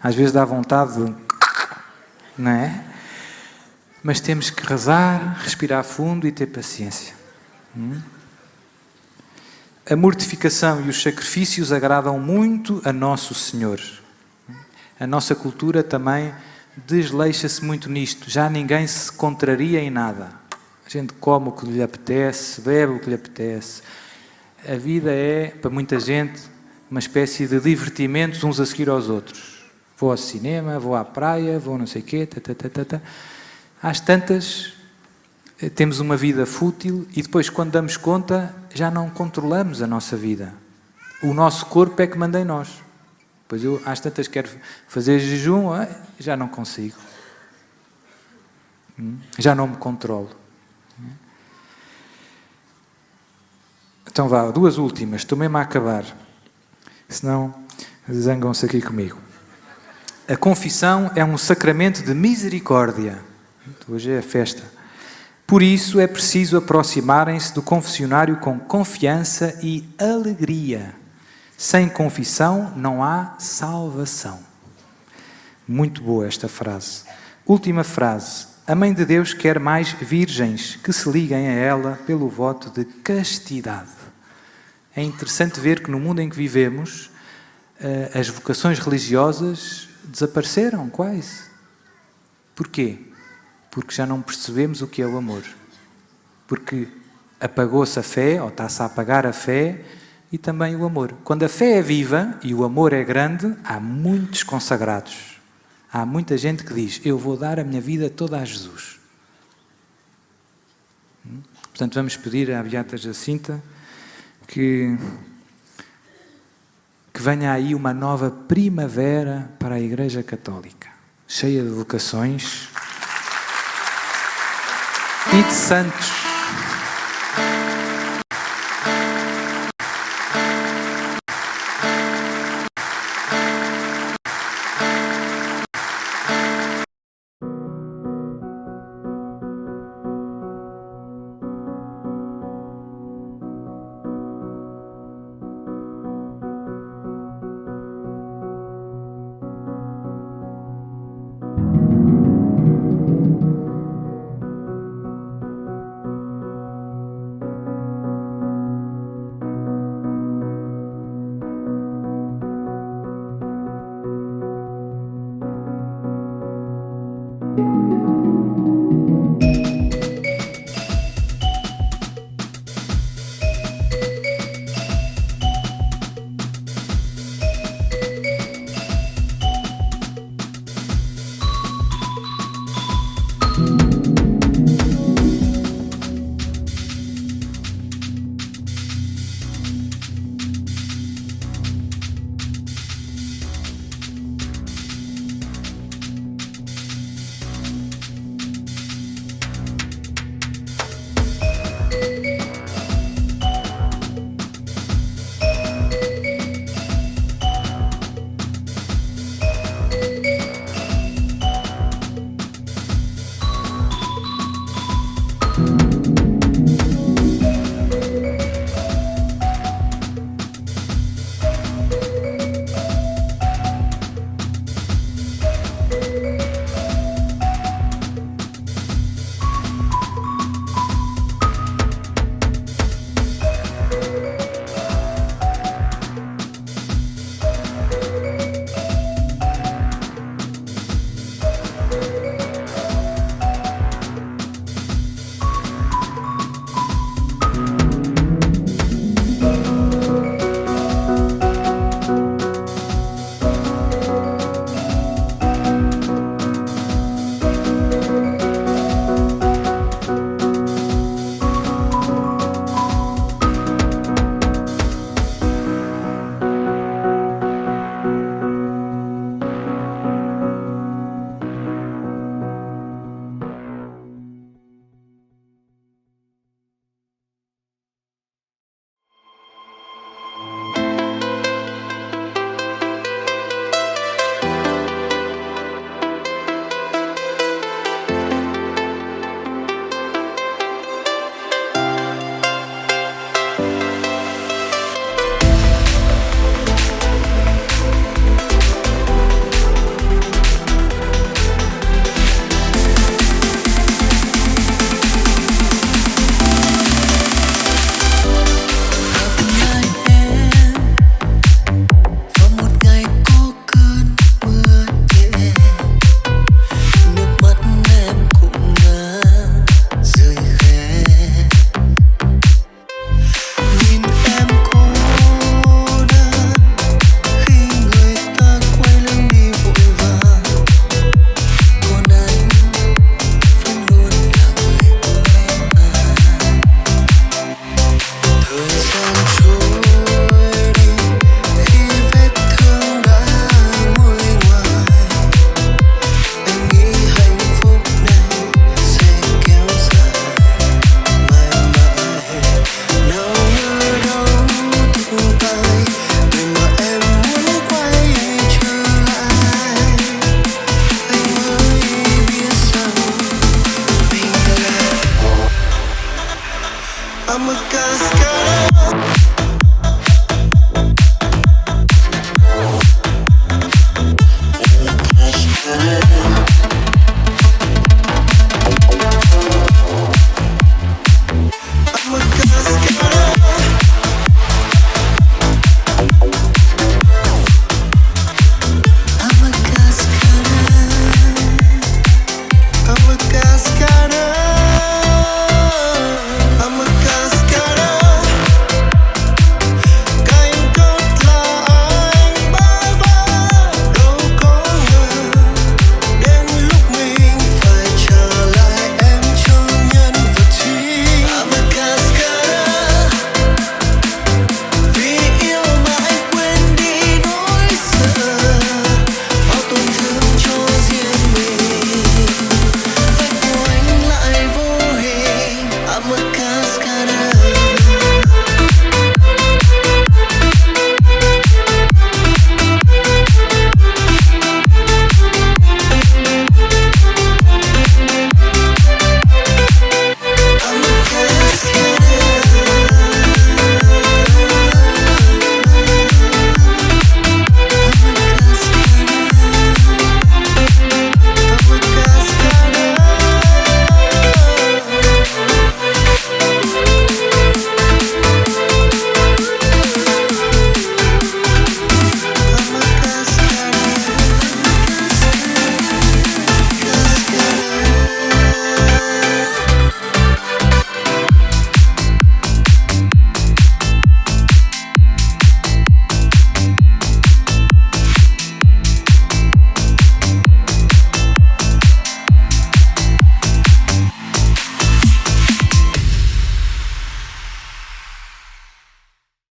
Às vezes dá vontade de... Não é? Mas temos que rezar, respirar fundo e ter paciência. A mortificação e os sacrifícios agradam muito a Nosso Senhor. A nossa cultura também desleixa-se muito nisto. Já ninguém se contraria em nada. A gente come o que lhe apetece, bebe o que lhe apetece. A vida é, para muita gente, uma espécie de divertimentos uns a seguir aos outros. Vou ao cinema, vou à praia, vou não sei o quê. Às tantas, temos uma vida fútil e depois, quando damos conta, já não controlamos a nossa vida. O nosso corpo é que manda em nós. Pois eu, às tantas, quero fazer jejum, já não consigo. Já não me controlo. Então vá, 2 últimas, estou mesmo a acabar. Senão, zangam-se aqui comigo. A confissão é um sacramento de misericórdia. Hoje é a festa. Por isso é preciso aproximarem-se do confessionário com confiança e alegria. Sem confissão não há salvação. Muito boa esta frase. Última frase. A Mãe de Deus quer mais virgens que se liguem a ela pelo voto de castidade. É interessante ver que no mundo em que vivemos, as vocações religiosas desapareceram quase. Porquê? Porque já não percebemos o que é o amor. Porque apagou-se a fé, ou está-se a apagar a fé, e também o amor. Quando a fé é viva e o amor é grande, há muitos consagrados. Há muita gente que diz, eu vou dar a minha vida toda a Jesus. Portanto, vamos pedir à Beata Jacinta que venha aí uma nova primavera para a Igreja Católica, cheia de vocações e de santos.